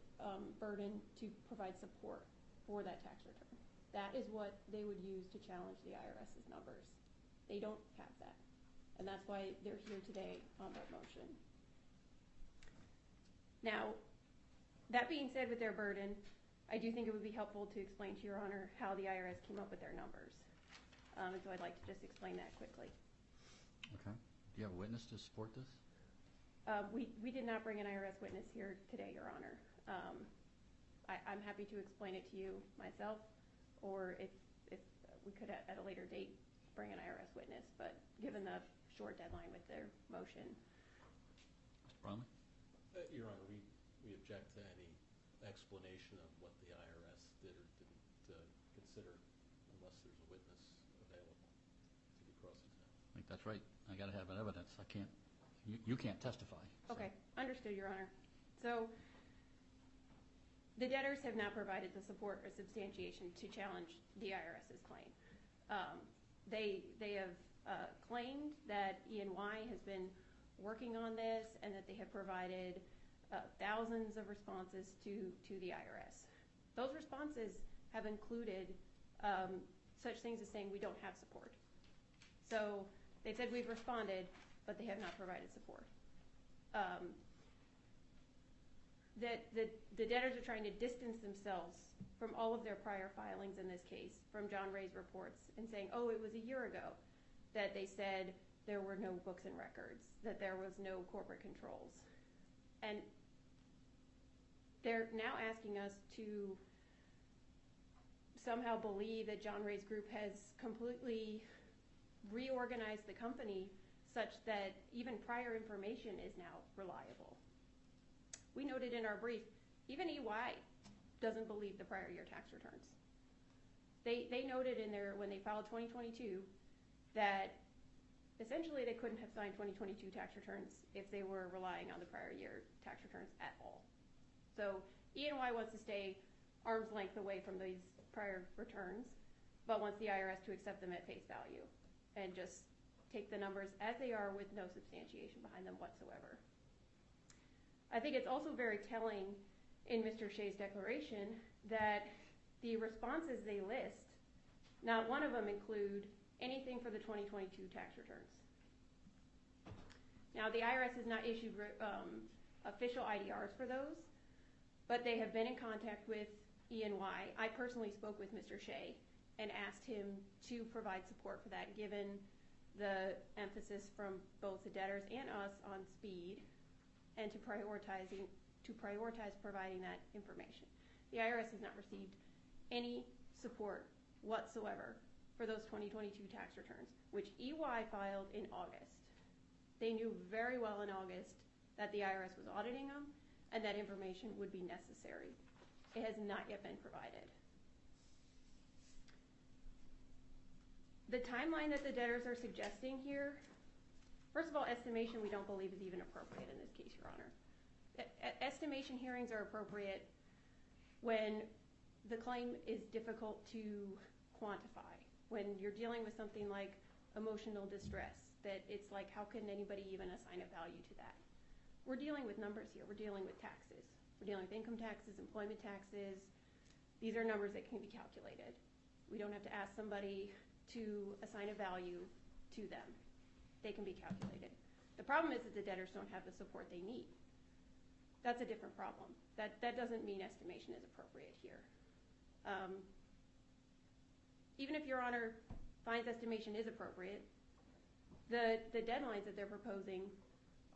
burden to provide support for that tax return. That is what they would use to challenge the IRS's numbers. They don't have that, and that's why they're here today on that motion. Now, that being said, with their burden, I do think it would be helpful to explain to Your Honor how the IRS came up with their numbers. And so I'd like to just explain that quickly. Okay. Do you have a witness to support this? We did not bring an IRS witness here today, Your Honor. I'm happy to explain it to you myself, or if we could at a later date bring an IRS witness, but given the short deadline with their motion. Mr. Bromley? Your Honor, we object to any explanation of what the IRS did or didn't consider unless there's a witness available to be cross-examined. I think that's right. I got to have evidence. I can't. You can't testify. So. Okay, understood, Your Honor. So the debtors have not provided the support or substantiation to challenge the IRS's claim. They have claimed that E&Y has been working on this and that they have provided thousands of responses to the IRS. Those responses have included such things as saying we don't have support. So they said we've responded, but they have not provided support. The debtors are trying to distance themselves from all of their prior filings in this case, from John Ray's reports, and saying, oh, it was a year ago that they said there were no books and records, that there was no corporate controls. And they're now asking us to somehow believe that John Ray's group has completely reorganized the company such that even prior information is now reliable. We noted in our brief, even EY doesn't believe the prior year tax returns. They noted in there when they filed 2022 that essentially they couldn't have signed 2022 tax returns if they were relying on the prior year tax returns at all. So E&Y wants to stay arm's length away from these prior returns, but wants the IRS to accept them at face value and just take the numbers as they are with no substantiation behind them whatsoever. I think it's also very telling in Mr. Shea's declaration that the responses they list, not one of them include anything for the 2022 tax returns. Now, the IRS has not issued official IDRs for those, but they have been in contact with E&Y. I personally spoke with Mr. Shea, and asked him to provide support for that, given the emphasis from both the debtors and us on speed and to prioritize providing that information. The IRS has not received any support whatsoever for those 2022 tax returns, which EY filed in August. They knew very well in August that the IRS was auditing them and that information would be necessary. It has not yet been provided. The timeline that the debtors are suggesting here, first of all, estimation we don't believe is even appropriate in this case, Your Honor. Estimation hearings are appropriate when the claim is difficult to quantify, when you're dealing with something like emotional distress, that it's like, how can anybody even assign a value to that? We're dealing with numbers here. We're dealing with taxes. We're dealing with income taxes, employment taxes. These are numbers that can be calculated. We don't have to ask somebody to assign a value to them. They can be calculated. The problem is that the debtors don't have the support they need. That's a different problem. That doesn't mean estimation is appropriate here. Even if Your Honor finds estimation is appropriate, the deadlines that they're proposing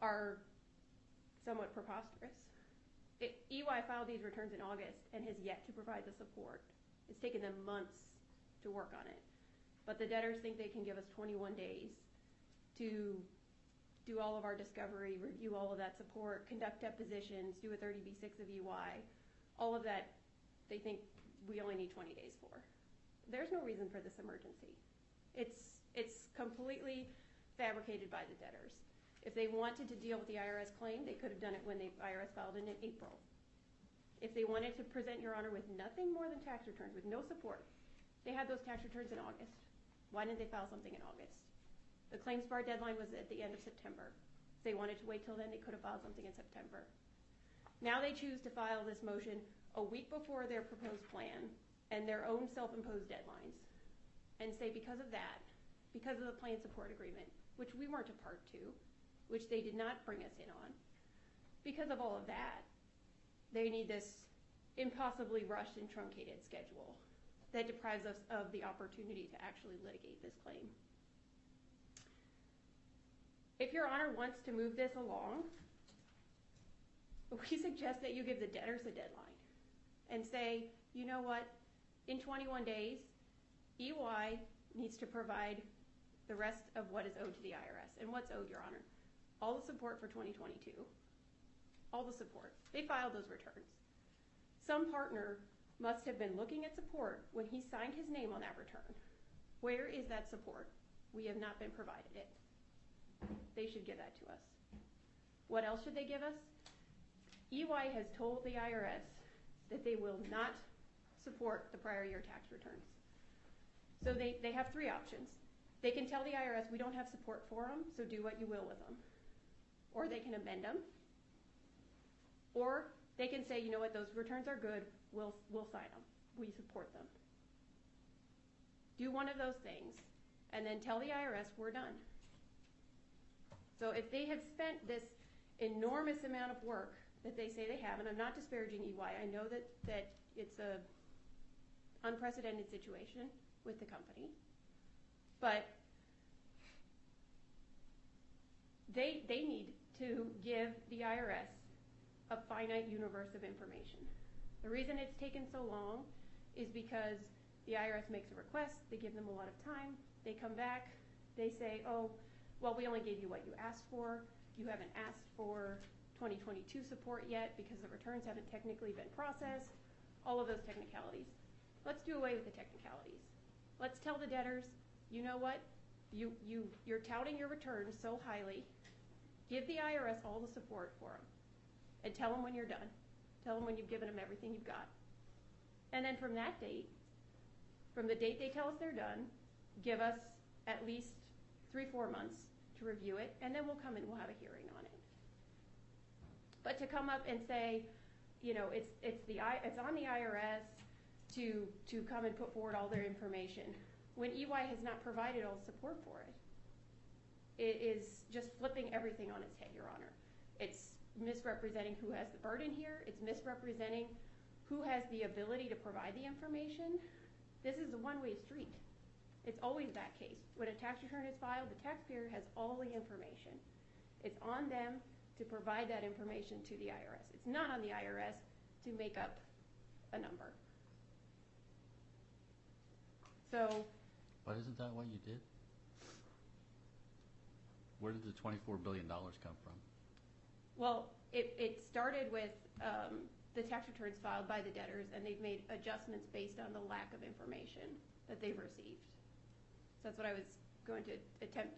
are somewhat preposterous. EY filed these returns in August and has yet to provide the support. It's taken them months to work on it. But the debtors think they can give us 21 days to do all of our discovery, review all of that support, conduct depositions, do a 30B6 of EY. All of that they think we only need 20 days for. There's no reason for this emergency. It's completely fabricated by the debtors. If they wanted to deal with the IRS claim, they could have done it when the IRS filed in April. If they wanted to present Your Honor with nothing more than tax returns, with no support, they had those tax returns in August. Why didn't they file something in August? The claims bar deadline was at the end of September. If they wanted to wait till then, they could have filed something in September. Now they choose to file this motion a week before their proposed plan and their own self-imposed deadlines and say because of that, because of the plan support agreement, which we weren't a part to, which they did not bring us in on, because of all of that, they need this impossibly rushed and truncated schedule that deprives us of the opportunity to actually litigate this claim. If Your Honor wants to move this along, we suggest that you give the debtors a deadline and say, you know what, in 21 days, EY needs to provide the rest of what is owed to the IRS. And what's owed, Your Honor? All the support for 2022. All the support. They filed those returns. Some partner must have been looking at support when he signed his name on that return. Where is that support? We have not been provided it. They should give that to us. What else should they give us? EY has told the IRS that they will not support the prior year tax returns. So they have three options. They can tell the IRS we don't have support for them, so do what you will with them. Or they can amend them. Or they can say, you know what, those returns are good, we'll sign them. We support them. Do one of those things, and then tell the IRS we're done. So if they have spent this enormous amount of work that they say they have, and I'm not disparaging EY, I know that it's an unprecedented situation with the company, but they need to give the IRS a finite universe of information. The reason it's taken so long is because the IRS makes a request, they give them a lot of time, they come back, they say, oh, well, we only gave you what you asked for, you haven't asked for 2022 support yet because the returns haven't technically been processed, all of those technicalities. Let's do away with the technicalities. Let's tell the debtors, you know what, you're touting your returns so highly, give the IRS all the support for them, and tell them when you're done. Tell them when you've given them everything you've got. And then from that date, from the date they tell us they're done, give us at least 3-4 months to review it, and then we'll come and we'll have a hearing on it. But to come up and say, you know, it's on the IRS to come and put forward all their information when EY has not provided all the support for it, it is just flipping everything on its head, Your Honor. It's misrepresenting who has the burden here. It's misrepresenting who has the ability to provide the information. This is a one-way street. It's always that case. When a tax return is filed, the taxpayer has all the information. It's on them to provide that information to the IRS. It's not on the IRS to make up a number. So, But isn't that what you did? Where did the $24 billion come from? well, it started with the tax returns filed by the debtors, and they've made adjustments based on the lack of information that they've received. So that's what I was going to attempt.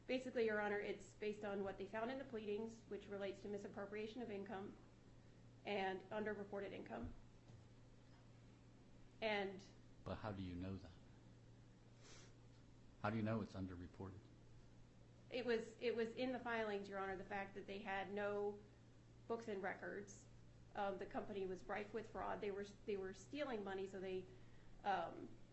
Basically, Your Honor, it's based on what they found in the pleadings, which relates to misappropriation of income and underreported income. And But how do you know that? How do you know it's underreported? it was in the filings, Your Honor, the fact that they had no books and records. The company was rife with fraud. They were stealing money, so they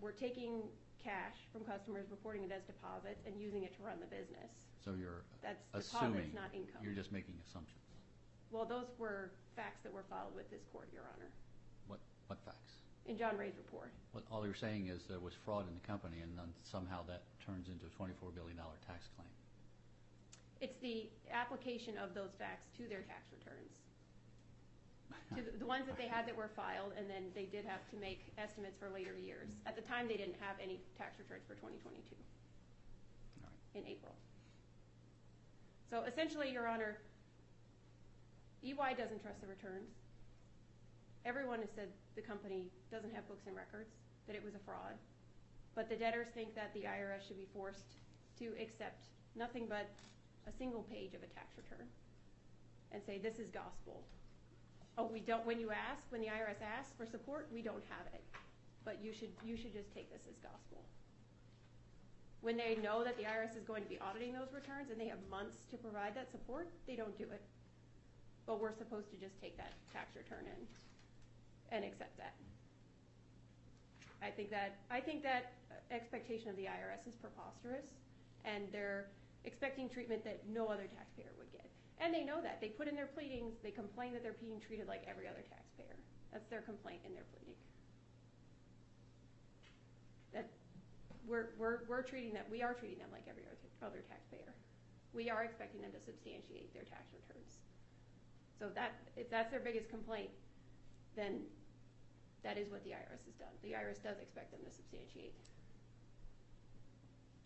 were taking cash from customers, reporting it as deposits, and using it to run the business. So you're That's assuming, deposits, not income. you're just making assumptions. Well, those were facts that were filed with this court, Your Honor, What facts? in John Ray's report. All you're saying is there was fraud in the company, and then somehow that turns into a $24 billion tax claim. It's the application of those facts to their tax returns. To the ones that they had that were filed, and then they did have to make estimates for later years. At the time, they didn't have any tax returns for 2022 All right. in April. So essentially, Your Honor, EY doesn't trust the returns. Everyone has said the company doesn't have books and records, that it was a fraud. But the debtors think that the IRS should be forced to accept nothing but a single page of a tax return and say, this is gospel. Oh, we don't, when the IRS asks for support, we don't have it. But you should just take this as gospel. When they know that the IRS is going to be auditing those returns and they have months to provide that support, they don't do it. But we're supposed to just take that tax return in and accept that. I think that expectation of the IRS is preposterous, and they're expecting treatment that no other taxpayer would get. And they know that. They put in their pleadings, they complain that they're being treated like every other taxpayer. That's their complaint in their pleading. That we are treating them like every other taxpayer. We are expecting them to substantiate their tax returns. So if that's their biggest complaint, then that is what the IRS has done. The IRS does expect them to substantiate.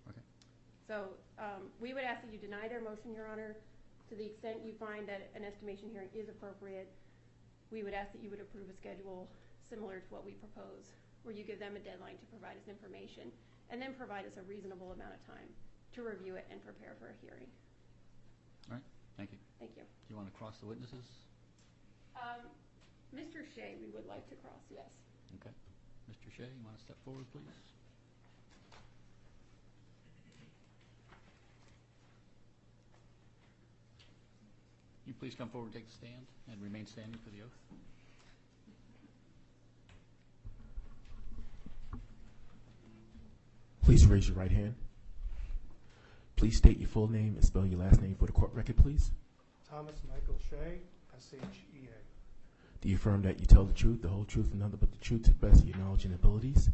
Okay. So we would ask that you deny their motion, Your Honor. To the extent you find that an estimation hearing is appropriate, we would ask that you would approve a schedule similar to what we propose, where you give them a deadline to provide us information, and then provide us a reasonable amount of time to review it and prepare for a hearing. All right. Thank you. Thank you. Do you want to cross the witnesses? Mr. Shea, we would like to cross, yes. Okay. Mr. Shea, you want to step forward, please? You please come forward, take the stand, and remain standing for the oath. Please raise your right hand. Please state your full name and spell your last name for the court record, please. Thomas Michael Shea, S-H-E-A. Do you affirm that you tell the truth, the whole truth, and nothing but the truth to the best of your knowledge and abilities?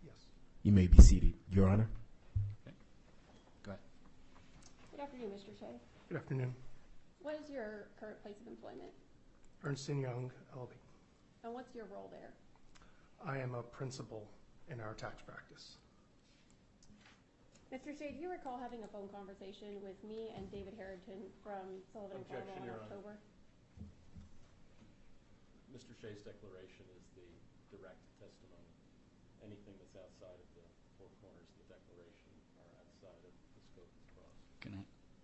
Yes. You may be seated, Your Honor. Okay. Go ahead. Good afternoon, Mr. Shea. Good afternoon. What is your current place of employment? Ernst & Young, LB. And what's your role there? I am a principal in our tax practice. Mr. Shea, do you recall having a phone conversation with me and David Harrington from Sullivan & Cromwell in Objection, Your Honor. October? Mr. Shea's declaration is the direct testimony. Anything that's outside of the four corners of the declaration are outside of the scope of the cross.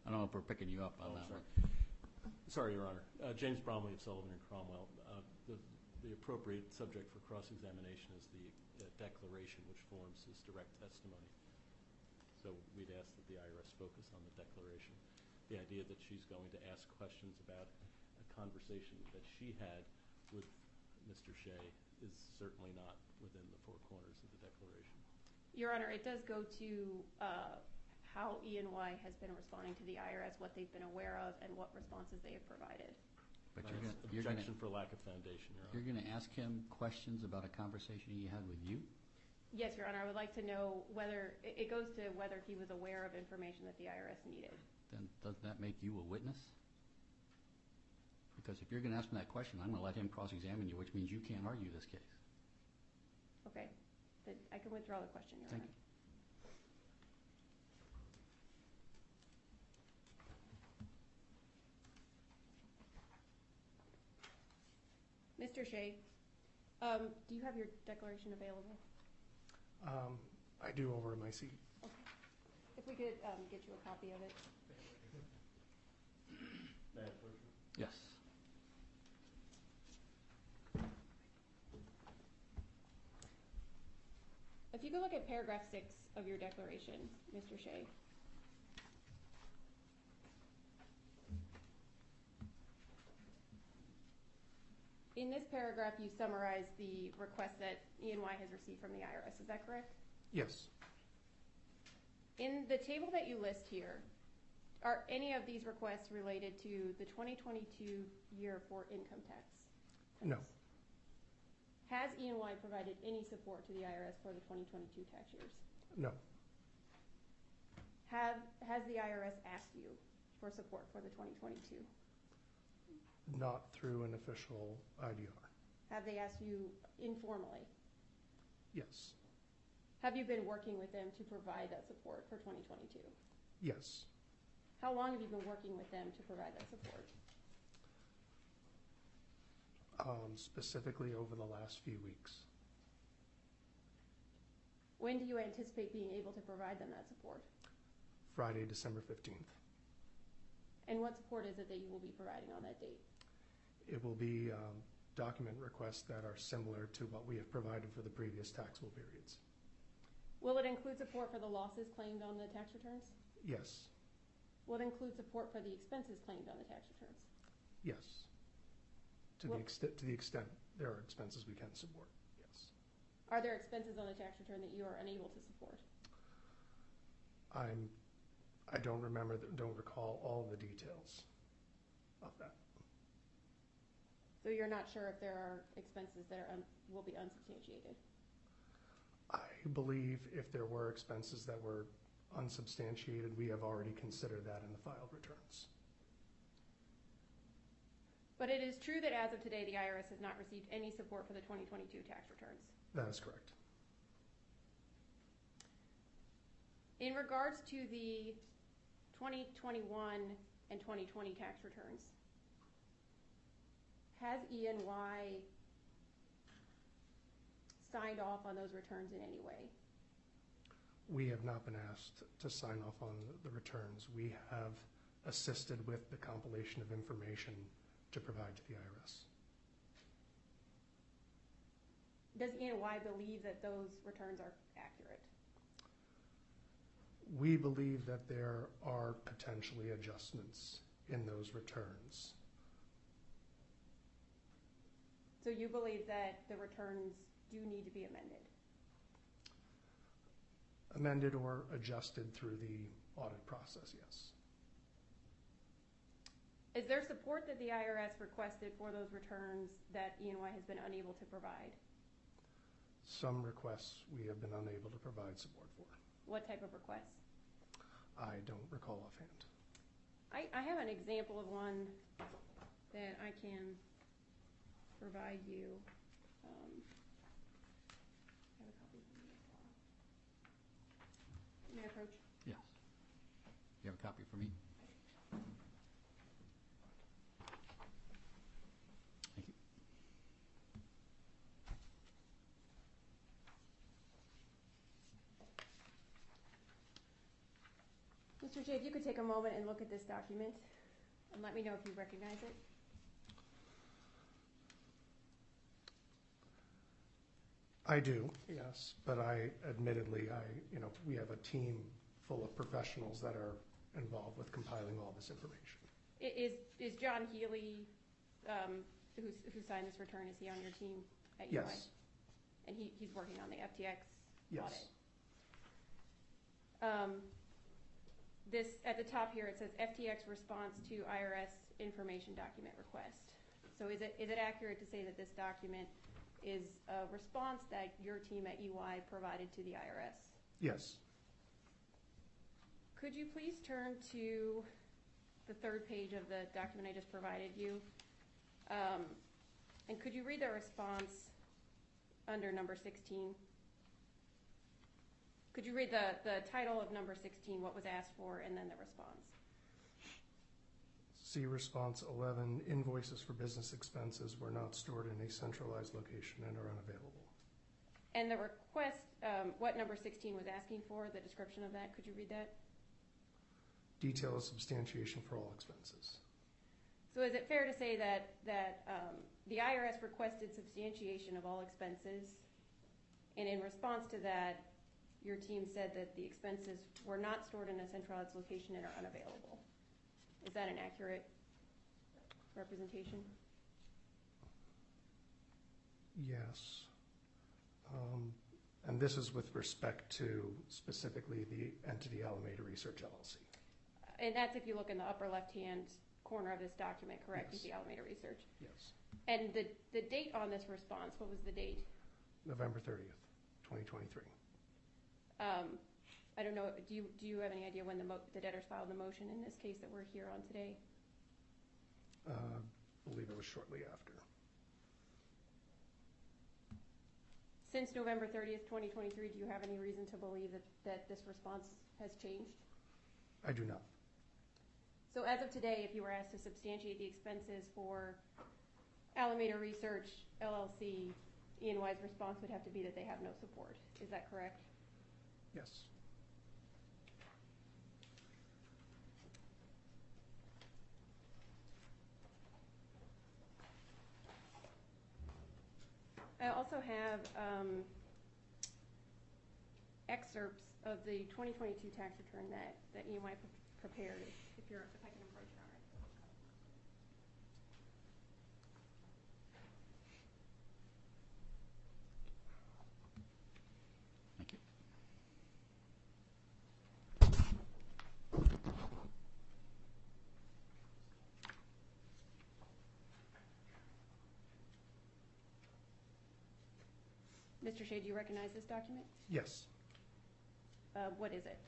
I don't know if we're picking you up on that sorry. one. Sorry, Your Honor. James Bromley of Sullivan & Cromwell. The appropriate subject for cross-examination is the declaration, which forms his direct testimony. So we'd ask that the IRS focus on the declaration. The idea that she's going to ask questions about a conversation that she had with Mr. Shea is certainly not within the four corners of the declaration. Your Honor, it does go to how E&Y has been responding to the IRS, what they've been aware of, and what responses they have provided. But Objection for lack of foundation, Your Honor. You're going to ask him questions about a conversation he had with you? Yes, Your Honor, I would like to know whether, it goes to whether he was aware of information that the IRS needed. Then doesn't that make you a witness? Because if you're going to ask me that question, I'm going to let him cross-examine you, which means you can't argue this case. Okay, then I can withdraw the question, Your Thank Honor. Mr. Shea, do you have your declaration available? I do over in my seat. Okay. If we could get you a copy of it. Yes. If you could look at paragraph 6 of your declaration, Mr. Shea. In this paragraph, you summarize the request that E&Y has received from the IRS. Is that correct? Yes. In the table that you list here, are any of these requests related to the 2022 year for income tax? No. Has E&Y provided any support to the IRS for the 2022 tax years? No. Has the IRS asked you for support for the 2022? Not through an official IDR. Have they asked you informally? Yes. Have you been working with them to provide that support for 2022? Yes. How long have you been working with them to provide that support? Specifically over the last few weeks. When do you anticipate being able to provide them that support? Friday, December 15th. And what support is it that you will be providing on that date? It will be document requests that are similar to what we have provided for the previous taxable periods. Will it include support for the losses claimed on the tax returns? Yes. Will it include support for the expenses claimed on the tax returns? Yes. To the extent there are expenses we can support. Yes. Are there expenses on the tax return that you are unable to support? I don't recall all the details of that. So you're not sure if there are expenses that will be unsubstantiated? I believe if there were expenses that were unsubstantiated, we have already considered that in the filed returns. But it is true that as of today, the IRS has not received any support for the 2022 tax returns. That is correct. In regards to the 2021 and 2020 tax returns, has E&Y signed off on those returns in any way? We have not been asked to sign off on the returns. We have assisted with the compilation of information to provide to the IRS. Does E&Y believe that those returns are accurate? We believe that there are potentially adjustments in those returns. So you believe that the returns do need to be amended? Amended or adjusted through the audit process, yes. Is there support that the IRS requested for those returns that E&Y has been unable to provide? Some requests we have been unable to provide support for. What type of requests? I don't recall offhand. I have an example of one that I can provide you. I have a copy for me as well. May I approach? Yes. You have a copy for me? Thank you. Mr. Shea, if you could take a moment and look at this document and let me know if you recognize it. I do, yes, but we have a team full of professionals that are involved with compiling all this information. Is John Healy, who signed this return, is he on your team at UI? Yes. And he's working on the FTX Yes. audit? This, at the top here, it says FTX response to IRS information document request. So is it accurate to say that this document is a response that your team at UI provided to the IRS. Yes. Could you please turn to the third page of the document I just provided you? And could you read the response under number 16? Could you read the title of number 16, what was asked for, and then the response? See response 11, invoices for business expenses were not stored in a centralized location and are unavailable. And the request, what number 16 was asking for, the description of that, could you read that? Detail of substantiation for all expenses. So is it fair to say that the IRS requested substantiation of all expenses, and in response to that, your team said that the expenses were not stored in a centralized location and are unavailable? Is that an accurate representation? Yes. And this is with respect to specifically the entity Alameda Research LLC. And that's if you look in the upper left-hand corner of this document, correct? Yes. You see Alameda Research. Yes. And the date on this response, what was the date? November 30th, 2023. I don't know, do you have any idea when the debtors filed the motion in this case that we're here on today? I believe it was shortly after. Since November 30th, 2023, do you have any reason to believe that this response has changed? I do not. So as of today, if you were asked to substantiate the expenses for Alameda Research LLC, E&Y's response would have to be that they have no support. Is that correct? Yes. I also have excerpts of the 2022 tax return that E&Y prepared, if I can approach it, all right. Thank you. Mr. Shea, do you recognize this document? Yes. What is it?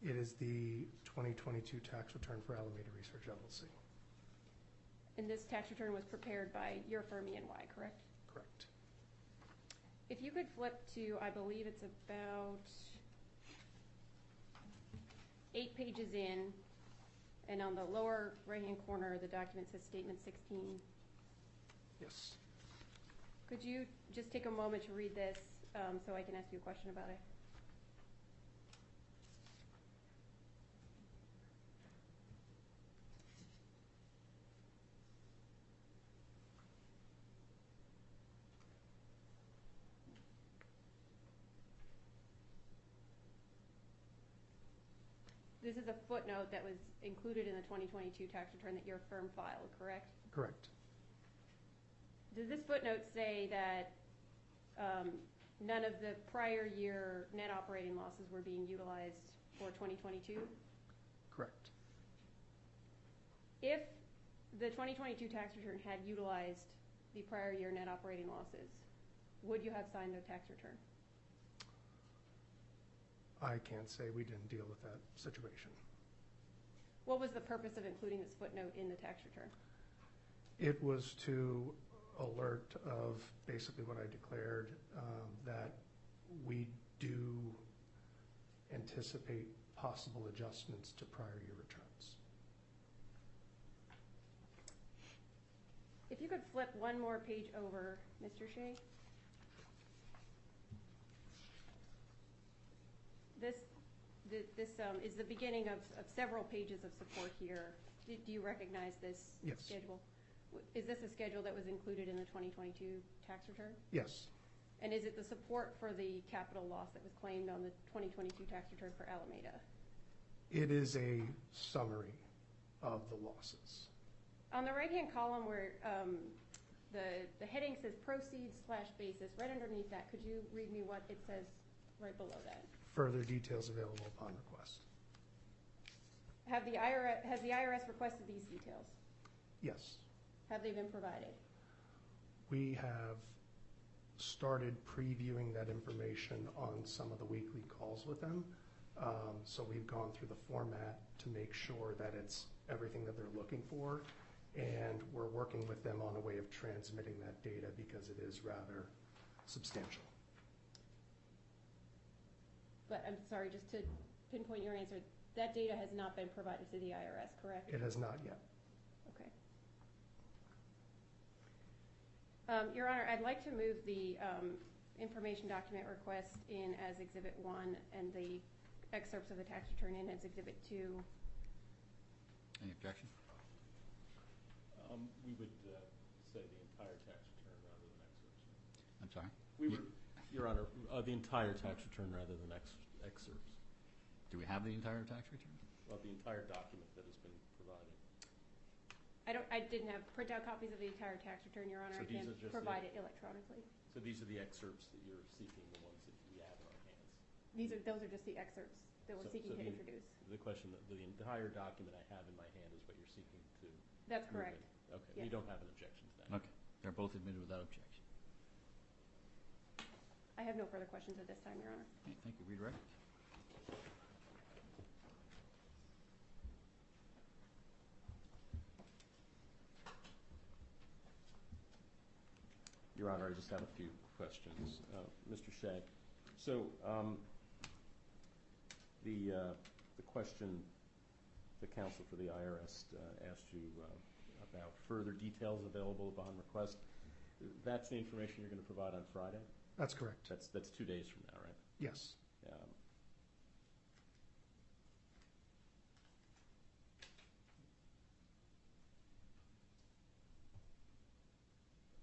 It is the 2022 tax return for Alameda Research LLC. And this tax return was prepared by your firm, E&Y, correct? Correct. If you could flip to, I believe it's about 8 pages in, and on the lower right-hand corner of the document says Statement 16. Yes. Could you just take a moment to read this so I can ask you a question about it? This is a footnote that was included in the 2022 tax return that your firm filed, correct? Correct. Does this footnote say that none of the prior year net operating losses were being utilized for 2022? Correct. If the 2022 tax return had utilized the prior year net operating losses, would you have signed the tax return? I can't say. We didn't deal with that situation. What was the purpose of including this footnote in the tax return? It was to alert of basically what I declared, that we do anticipate possible adjustments to prior year returns. If you could flip one more page over, Mr. Shea. This is the beginning of several pages of support here. Do you recognize this Yes. schedule? Is this a schedule that was included in the 2022 tax return? Yes. And is it the support for the capital loss that was claimed on the 2022 tax return for Alameda? It is a summary of the losses. On the right-hand column where the heading says proceeds/basis, right underneath that, could you read me what it says right below that? Further details available upon request. Has the IRS requested these details? Yes. Have they been provided? We have started previewing that information on some of the weekly calls with them. So we've gone through the format to make sure that it's everything that they're looking for, and we're working with them on a way of transmitting that data because it is rather substantial. But I'm sorry, just to pinpoint your answer, that data has not been provided to the IRS, correct? It has not yet. Okay. Your Honor, I'd like to move the information document request in as Exhibit 1 and the excerpts of the tax return in as Exhibit 2. Any objection? We would say the entire tax return rather than excerpts. I'm sorry? We would, Your Honor, the entire tax return rather than excerpts. Do we have the entire tax return? Well, the entire document that has been provided. I didn't have printout copies of the entire tax return, Your Honor. So I these can are just provide it electronically. So these are the excerpts that you're seeking, the ones that we have in our hands. Those are just the excerpts that we're seeking to introduce. The question, the entire document I have in my hand is what you're seeking to. That's move correct. in. Okay, Yes. we don't have an objection to that. Okay. They're both admitted without objection. I have no further questions at this time, Your Honor. Okay, thank you. Redirect. Your Honor, I just have a few questions. Mr. Shea, so the question the counsel for the IRS asked you about further details available upon request, that's the information you're going to provide on Friday? That's correct. That's 2 days from now, right? Yes.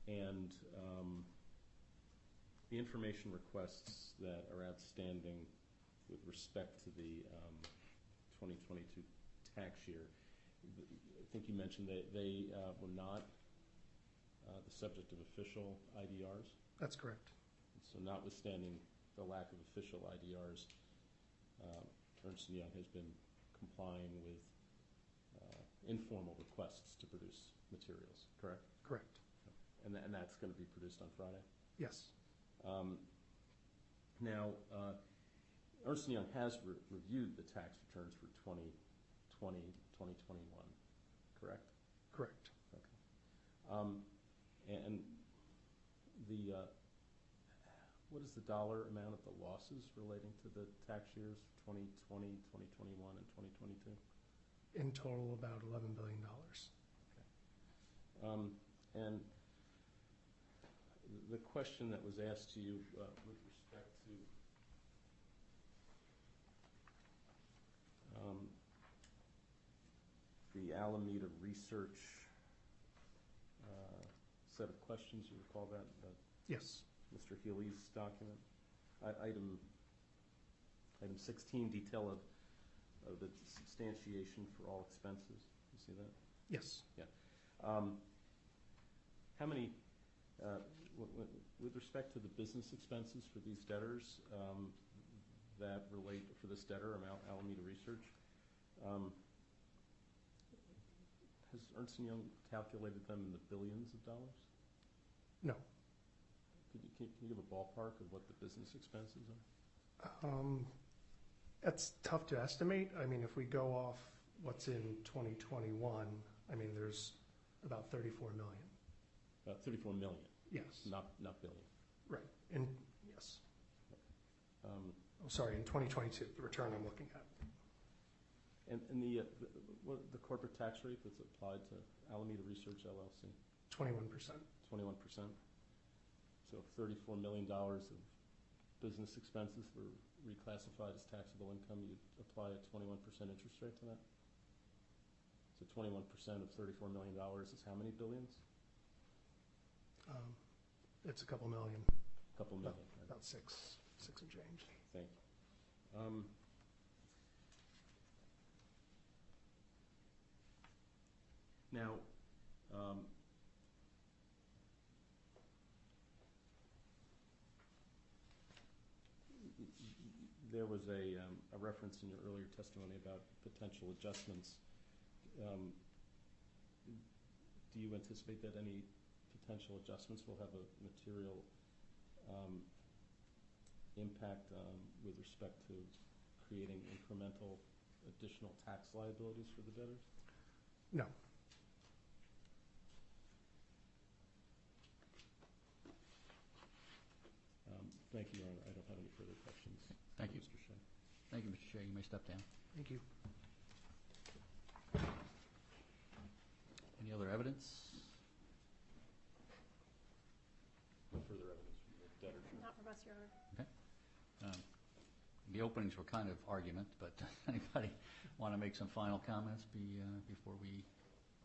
And the information requests that are outstanding with respect to the 2022 tax year, I think you mentioned they were not the subject of official IDRs? That's correct. So notwithstanding the lack of official IDRs, Ernst & Young has been complying with informal requests to produce materials, correct? Correct. And that's going to be produced on Friday? Yes. Now, Ernst & Young has reviewed the tax returns for 2020, 2021, correct? Correct. Okay. And what is the dollar amount of the losses relating to the tax years 2020, 2021, and 2022? In total, about $11 billion. Okay. And the question that was asked to you with respect to the Alameda research set of questions, you recall that? Yes. Mr. Healy's document. Item 16, detail of the substantiation for all expenses. You see that? Yes. Yeah. How many, with respect to the business expenses for these debtors that relate for this debtor, Alameda Research, has Ernst & Young calculated them in the billions of dollars? No. Can you give a ballpark of what the business expenses are? That's tough to estimate. I mean, if we go off what's in 2021, I mean, there's about 34 million. About 34 million? Yes. Not billion? Right. And yes. Sorry, in 2022, the return I'm looking at. And the corporate tax rate that's applied to Alameda Research LLC? 21%. 21%. So if $34 million of business expenses were reclassified as taxable income, you'd apply a 21% interest rate to that? So 21% of $34 million is how many billions? It's a couple million. A couple million. About six and change. Thank you. Now, there was a reference in your earlier testimony about potential adjustments. Do you anticipate that any potential adjustments will have a material impact with respect to creating incremental additional tax liabilities for the debtors? No. Thank you, Your Honor. I don't have any further questions. Thank you. Mr. Shea. Thank you, Mr. Shea. You may step down. Thank you. Any other evidence? No further evidence from the debtors. Not from us, Your Honor. Okay. The openings were kind of argument, but anybody want to make some final comments before we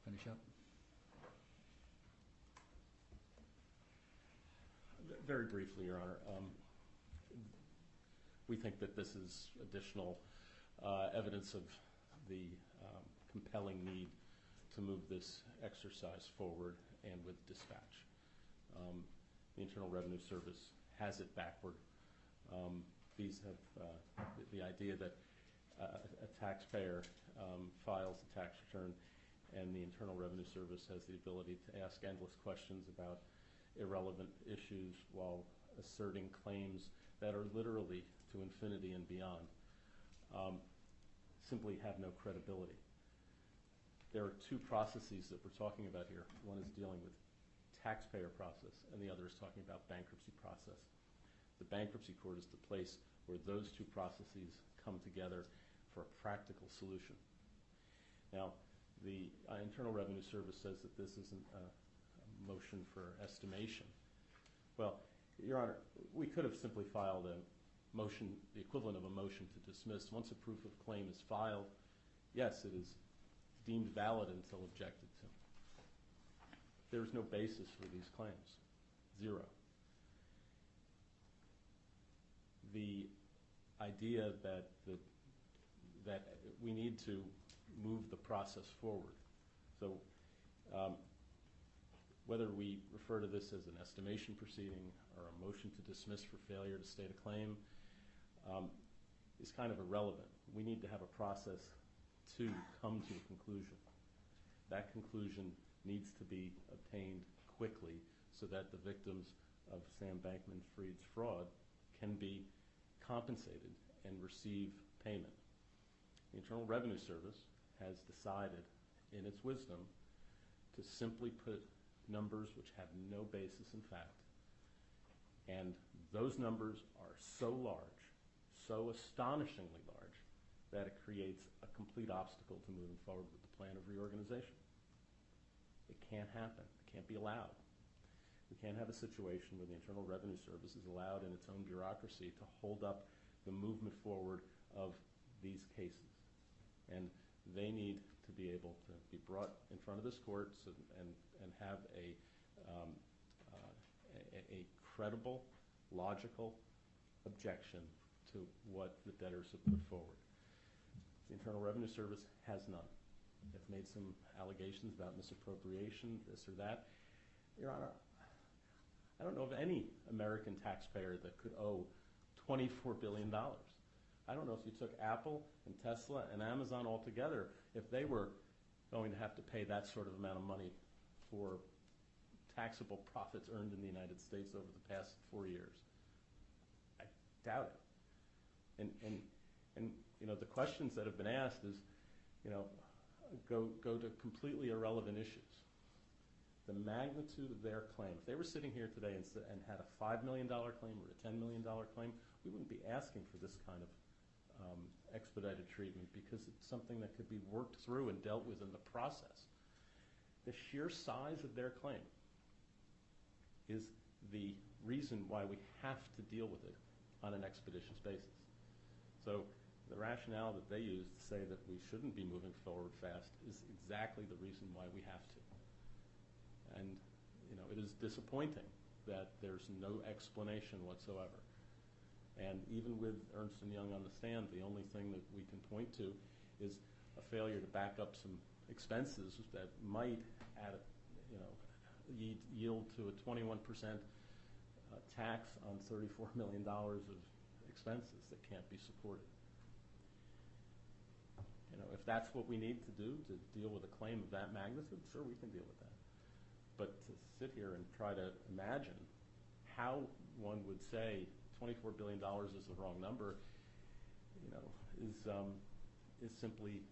finish up? Very briefly, Your Honor. We think that this is additional evidence of the compelling need to move this exercise forward and with dispatch. The Internal Revenue Service has it backward. These have the idea that a taxpayer files a tax return and the Internal Revenue Service has the ability to ask endless questions about irrelevant issues while asserting claims that are literally to infinity and beyond, simply have no credibility. There are two processes that we're talking about here. One is dealing with taxpayer process and the other is talking about bankruptcy process. The bankruptcy court is the place where those two processes come together for a practical solution. Now, the Internal Revenue Service says that this isn't a motion for estimation. Well, Your Honor, we could have simply filed a motion, the equivalent of a motion to dismiss. Once a proof of claim is filed, yes, it is deemed valid until objected to. There is no basis for these claims. Zero. The idea that we need to move the process forward. So whether we refer to this as an estimation proceeding or a motion to dismiss for failure to state a claim is kind of irrelevant. We need to have a process to come to a conclusion. That conclusion needs to be obtained quickly so that the victims of Sam Bankman-Fried's fraud can be compensated and receive payment. The Internal Revenue Service has decided, in its wisdom, to simply put numbers which have no basis in fact. And those numbers are so large, so astonishingly large, that it creates a complete obstacle to moving forward with the plan of reorganization. It can't happen. It can't be allowed. We can't have a situation where the Internal Revenue Service is allowed in its own bureaucracy to hold up the movement forward of these cases. And they need to be able to be brought in front of this court and have a credible, logical objection to what the debtors have put forward. The Internal Revenue Service has none. They've made some allegations about misappropriation, this or that. Your Honor, I don't know of any American taxpayer that could owe $24 billion. I don't know if you took Apple and Tesla and Amazon all together, if they were going to have to pay that sort of amount of money for taxable profits earned in the United States over the past 4 years. I doubt it. And you know, the questions that have been asked is, you know, go to completely irrelevant issues. The magnitude of their claim. If they were sitting here today and had a $5 million claim or a $10 million claim, we wouldn't be asking for this kind of expedited treatment because it's something that could be worked through and dealt with in the process. The sheer size of their claim is the reason why we have to deal with it on an expeditious basis. So the rationale that they use to say that we shouldn't be moving forward fast is exactly the reason why we have to. And you know, it is disappointing that there's no explanation whatsoever. And even with Ernst & Young on the stand, the only thing that we can point to is a failure to back up some expenses that might add, yield to a 21% tax on $34 million of expenses that can't be supported. You know, if that's what we need to do to deal with a claim of that magnitude, sure, we can deal with that. But to sit here and try to imagine how one would say $24 billion is the wrong number, is simply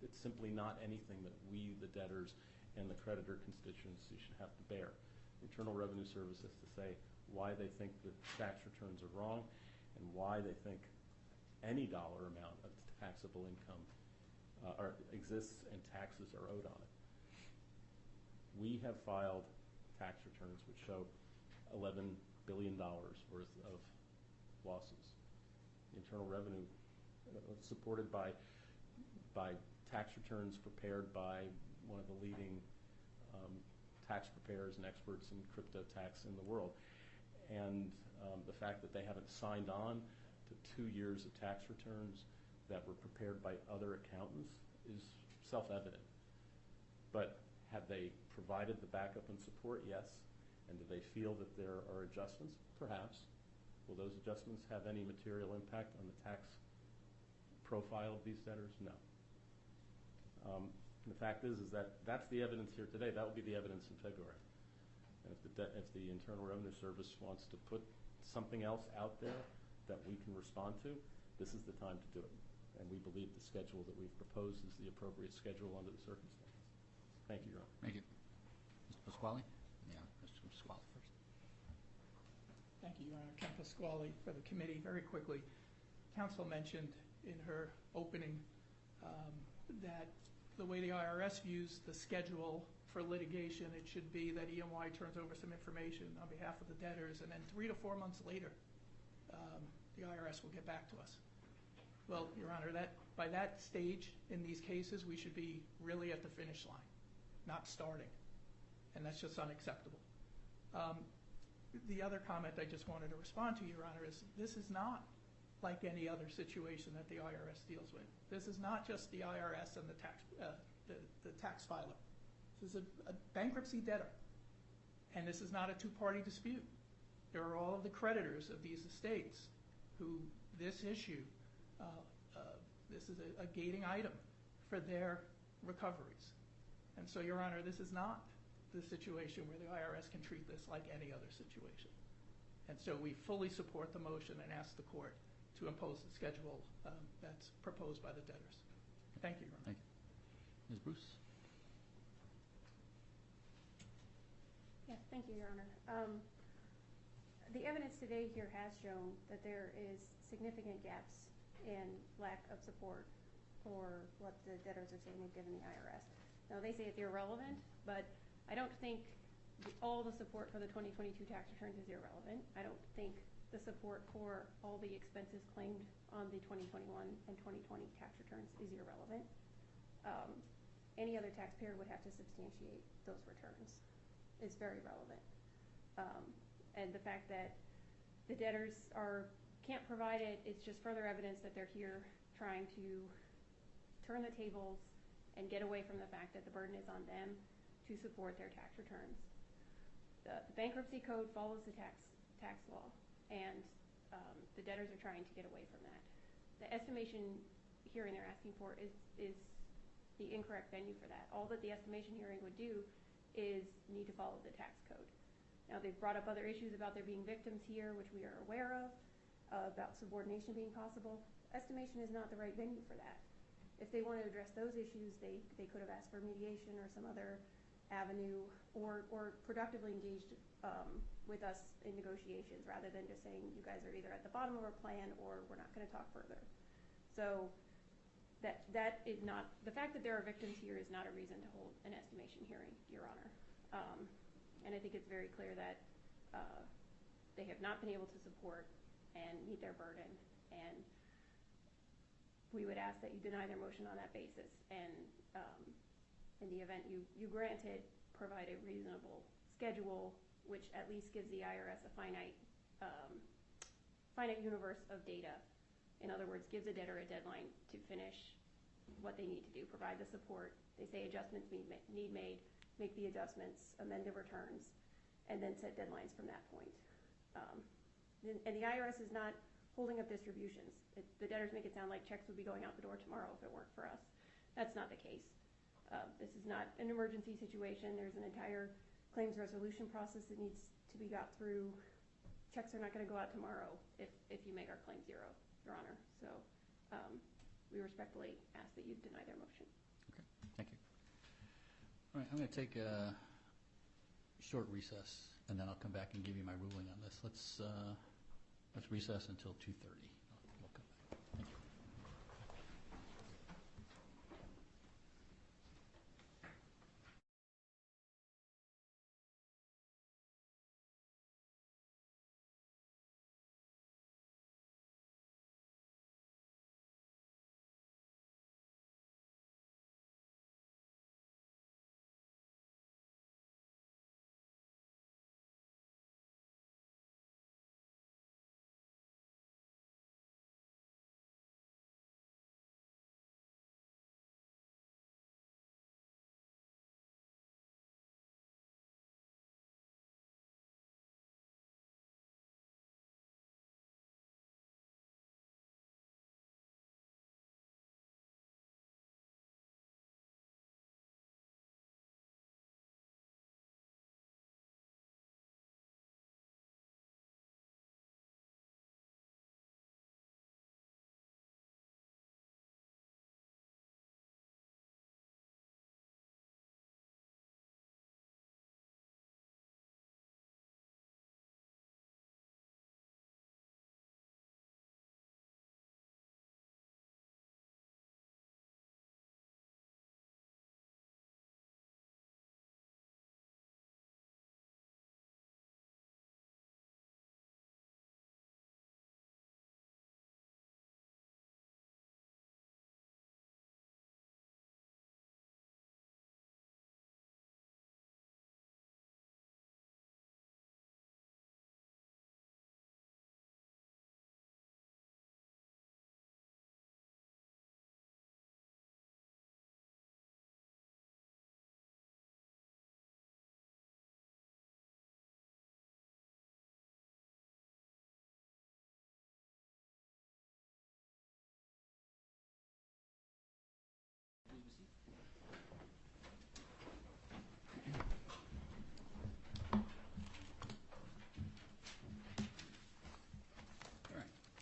it's simply not anything that we, the debtors, and the creditor constituency should have to bear. The Internal Revenue Service has to say why they think the tax returns are wrong and why they think any dollar amount of taxable income exists and taxes are owed on it. We have filed tax returns which show $11 billion worth of losses. The Internal Revenue, supported by tax returns prepared by one of the leading tax preparers and experts in crypto tax in the world. And the fact that they haven't signed on to 2 years of tax returns that were prepared by other accountants is self-evident. But have they provided the backup and support? Yes. And do they feel that there are adjustments? Perhaps. Will those adjustments have any material impact on the tax profile of these debtors? No. The fact is that that's the evidence here today. That will be the evidence in February. And if the Internal Revenue Service wants to put something else out there that we can respond to, this is the time to do it. And we believe the schedule that we've proposed is the appropriate schedule under the circumstances. Thank you, Your Honor. Thank you. Mr. Pasquale? Yeah, Mr. Pasquale first. Thank you, Your Honor. Ken Pasquale for the committee. Very quickly, counsel mentioned in her opening that the way the IRS views the schedule for litigation, it should be that EMY turns over some information on behalf of the debtors, and then 3 to 4 months later, the IRS will get back to us. Well, Your Honor, by that stage in these cases, we should be really at the finish line, not starting, and that's just unacceptable. The other comment I just wanted to respond to, Your Honor, is this is not like any other situation that the IRS deals with. This is not just the IRS and the tax filer. This is a bankruptcy debtor, and this is not a two-party dispute. There are all of the creditors of these estates who this issue, this is a gating item for their recoveries. And so, Your Honor, this is not the situation where the IRS can treat this like any other situation. And so we fully support the motion and ask the court to impose the schedule that's proposed by the debtors. Thank you, Your Honor. Thank you. Ms. Bruce? Yes, thank you, Your Honor. The evidence today here has shown that there is significant gaps in lack of support for what the debtors are saying they've given the IRS. Now, they say it's irrelevant, but I don't think all the support for the 2022 tax returns is irrelevant. I don't think the support for all the expenses claimed on the 2021 and 2020 tax returns is irrelevant. Any other taxpayer would have to substantiate those returns. It's very relevant. And the fact that the debtors can't provide it, it's just further evidence that they're here trying to turn the tables and get away from the fact that the burden is on them to support their tax returns. The bankruptcy code follows the tax law, and the debtors are trying to get away from that. The estimation hearing they're asking for is the incorrect venue for that. All that the estimation hearing would do is need to follow the tax code. Now, they've brought up other issues about there being victims here, which we are aware of, about subordination being possible. Estimation is not the right venue for that. If they want to address those issues, they could have asked for mediation or some other avenue, or productively engaged with us in negotiations, rather than just saying you guys are either at the bottom of our plan or we're not going to talk further. So that is not, the fact that there are victims here is not a reason to hold an estimation hearing, Your Honor. And I think it's very clear that they have not been able to support and meet their burden, and we would ask that you deny their motion on that basis, and in the event you grant it, provide a reasonable schedule which at least gives the IRS a finite universe of data. In other words, gives the debtor a deadline to finish what they need to do, provide the support. They say adjustments need made, make the adjustments, amend the returns, and then set deadlines from that point. And the IRS is not holding up distributions. The debtors make it sound like checks would be going out the door tomorrow if it weren't for us. That's not the case. This is not an emergency situation. There's an entire claims resolution process that needs to be got through. Checks are not going to go out tomorrow if you make our claim zero, Your Honor. So we respectfully ask that you deny their motion. Okay, thank you. All right, I'm going to take a short recess, and then I'll come back and give you my ruling on this. Let's recess until 2:30. We'll come back. Thank you.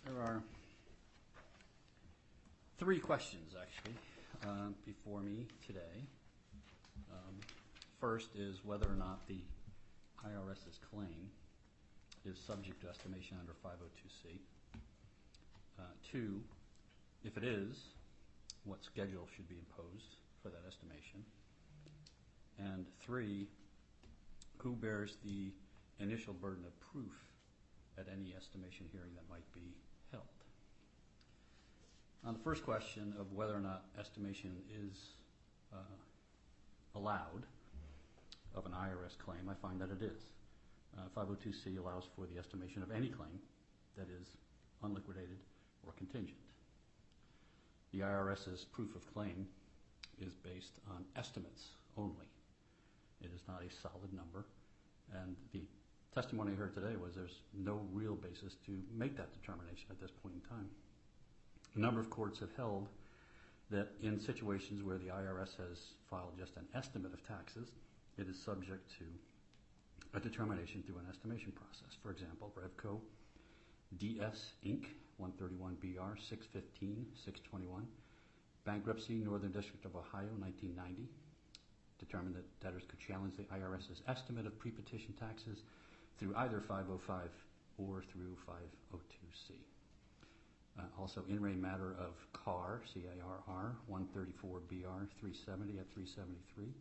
There are three questions, actually, before me today. First is whether or not the IRS's claim is subject to estimation under 502C. Two, if it is, what schedule should be imposed for that estimation? And three, who bears the initial burden of proof at any estimation hearing that might be held? On the first question of whether or not estimation is allowed of an IRS claim, I find that it is. 502C allows for the estimation of any claim that is unliquidated or contingent. The IRS's proof of claim is based on estimates only. It is not a solid number, and the testimony I heard today was there's no real basis to make that determination at this point in time. A number of courts have held that in situations where the IRS has filed just an estimate of taxes, it is subject to a determination through an estimation process. For example, Revco DS Inc. 131BR 615 621, bankruptcy, Northern District of Ohio, 1990, determined that debtors could challenge the IRS's estimate of pre-petition taxes through either 505 or through 502C. Also, in re matter of CAR, C-A-R-R, 134BR 370 at 373,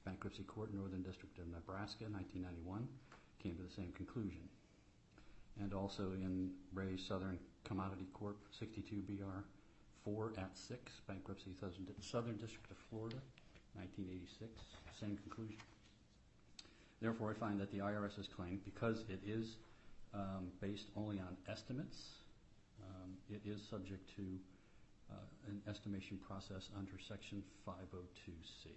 Bankruptcy Court, Northern District of Nebraska, 1991, came to the same conclusion. And also in Ray Southern Commodity Corp, 62BR 4 at 6, Bankruptcy, Southern District of Florida, 1986, same conclusion. Therefore, I find that the IRS's claim, because it is based only on estimates, it is subject to an estimation process under Section 502C.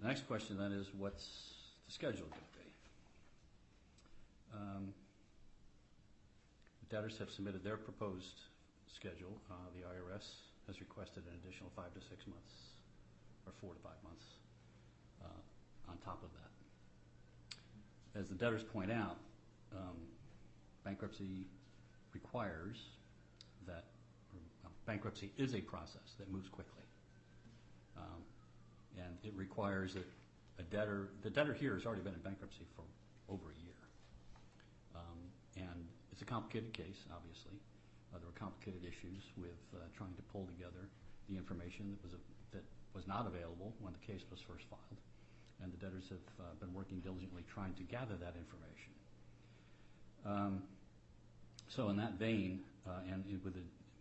The next question then is, what's the schedule going to be? The debtors have submitted their proposed schedule. The IRS has requested an additional 5 to 6 months, or 4 to 5 months. on top of that. As the debtors point out, bankruptcy requires that, bankruptcy is a process that moves quickly. And it requires that the debtor here has already been in bankruptcy for over a year. And it's a complicated case, obviously. There were complicated issues with trying to pull together the information that was not available when the case was first filed. And the debtors have been working diligently trying to gather that information. So in that vein, and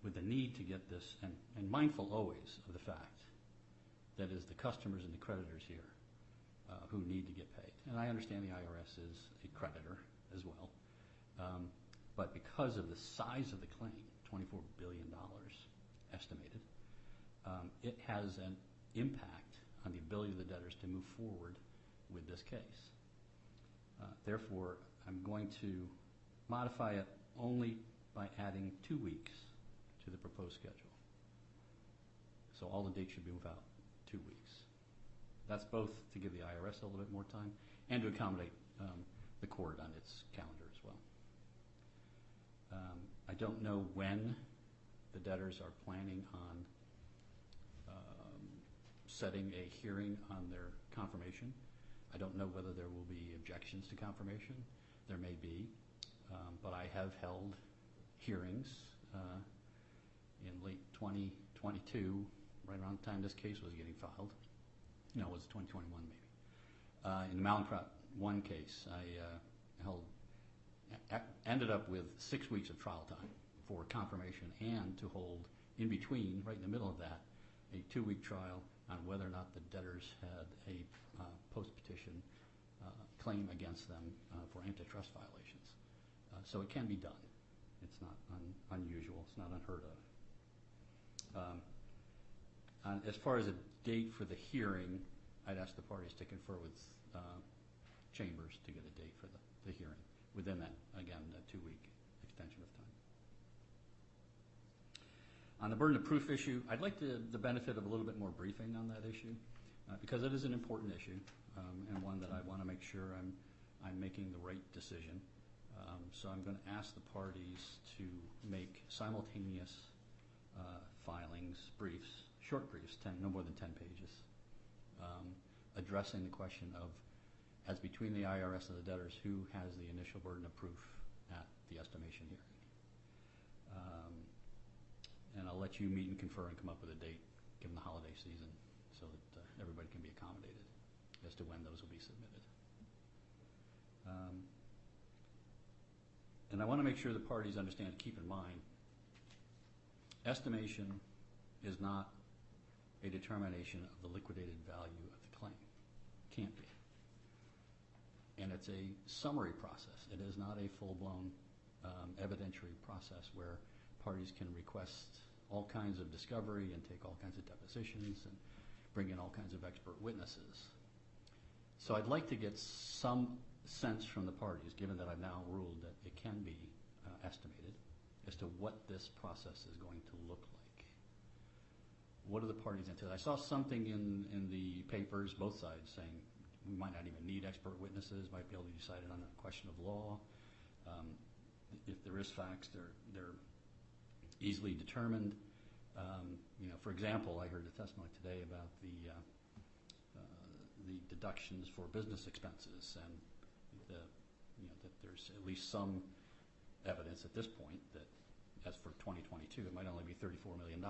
with the need to get this, and mindful always of the fact that is the customers and the creditors here who need to get paid. And I understand the IRS is a creditor as well. But because of the size of the claim, $24 billion estimated, it has an impact on the ability of the debtors to move forward with this case. Therefore, I'm going to modify it only by adding 2 weeks to the proposed schedule. So all the dates should be without 2 weeks. That's both to give the IRS a little bit more time and to accommodate the court on its calendar as well. I don't know when the debtors are planning on setting a hearing on their confirmation. I don't know whether there will be objections to confirmation. There may be, but I have held hearings in late 2022, right around the time this case was getting filed. No, it was 2021 maybe. In the Mallinckrodt 1 case, I ended up with 6 weeks of trial time for confirmation and to hold in between, right in the middle of that, a 2-week trial on whether or not the debtors had a post-petition claim against them for antitrust violations. So it can be done. It's not unusual. It's not unheard of. As far as a date for the hearing, I'd ask the parties to confer with Chambers to get a date for the hearing within that, again, that 2-week extension of time. On the burden of proof issue, I'd like the benefit of a little bit more briefing on that issue because it is an important issue and one that I want to make sure I'm making the right decision. So I'm going to ask the parties to make simultaneous filings, briefs, short briefs, no more than 10 pages, addressing the question of, as between the IRS and the debtors, who has the initial burden of proof at the estimation hearing. And I'll let you meet and confer and come up with a date, given the holiday season, so that everybody can be accommodated as to when those will be submitted. And I want to make sure the parties understand to keep in mind, estimation is not a determination of the liquidated value of the claim. Can't be. And it's a summary process. It is not a full-blown evidentiary process where parties can request all kinds of discovery and take all kinds of depositions and bring in all kinds of expert witnesses. So I'd like to get some sense from the parties, given that I've now ruled that it can be estimated, as to what this process is going to look like. What are the parties into? I saw something in the papers, both sides, saying we might not even need expert witnesses, might be able to decide it on a question of law. If there is facts, they're easily determined. For example, I heard a testimony today about the deductions for business expenses, and that there's at least some evidence at this point that, as for 2022, it might only be $34 million.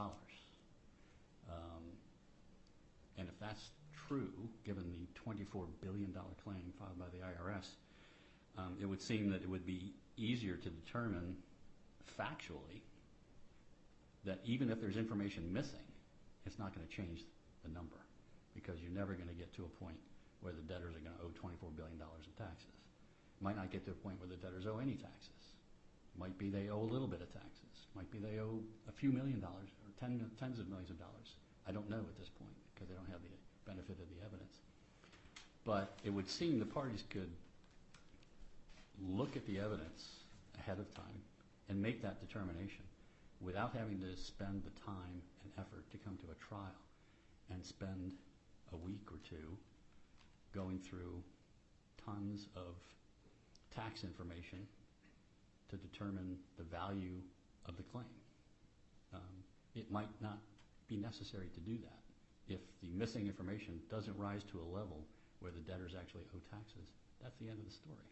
And if that's true, given the $24 billion claim filed by the IRS, it would seem that it would be easier to determine factually that even if there's information missing, it's not going to change the number, because you're never going to get to a point where the debtors are going to owe $24 billion in taxes. Might not get to a point where the debtors owe any taxes. Might be they owe a little bit of taxes. Might be they owe a few $1 million or tens of millions of dollars. I don't know at this point because they don't have the benefit of the evidence. But it would seem the parties could look at the evidence ahead of time and make that determination without having to spend the time and effort to come to a trial and spend a week or two going through tons of tax information to determine the value of the claim. It might not be necessary to do that. If the missing information doesn't rise to a level where the debtors actually owe taxes, that's the end of the story.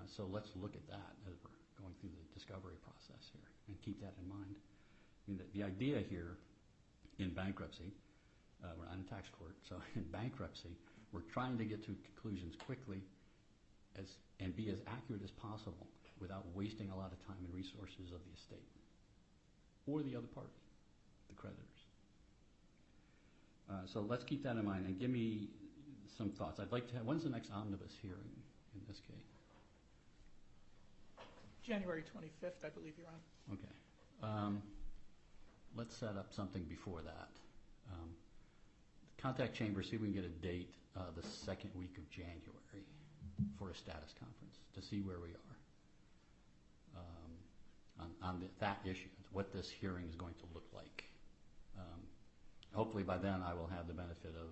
So let's look at that as we're going through the discovery process here and keep that in mind. I mean, the idea here in bankruptcy, we're not in tax court, so in bankruptcy, we're trying to get to conclusions quickly and be as accurate as possible without wasting a lot of time and resources of the estate or the other party, the creditors. So let's keep that in mind and give me some thoughts. I'd like to have, when's the next omnibus hearing in this case? January 25th, I believe, Your Honor. Okay. Let's set up something before that. Contact Chamber, see if we can get a date the second week of January for a status conference to see where we are on that issue, what this hearing is going to look like. Hopefully by then I will have the benefit of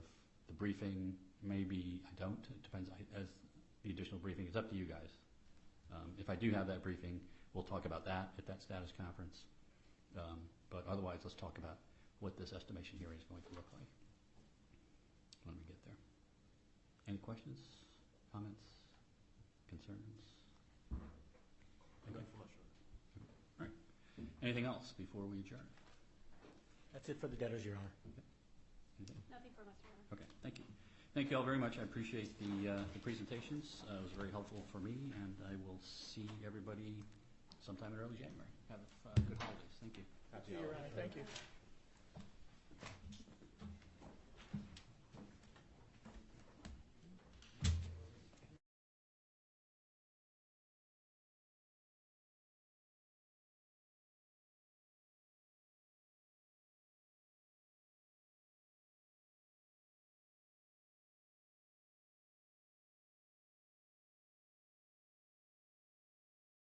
the briefing. Maybe I don't. It depends. As the additional briefing, it's up to you guys. If I do have that briefing, we'll talk about that at that status conference. But otherwise, let's talk about what this estimation hearing is going to look like when we get there. Any questions, comments, concerns? Okay. All right. Anything else before we adjourn? That's it for the debtors, Your Honor. Okay. Nothing from us, Your Honor. Okay, thank you. Thank you all very much. I appreciate the presentations. It was very helpful for me, and I will see everybody sometime in early January. Have good holidays. Thank you. Your Honor, thank you.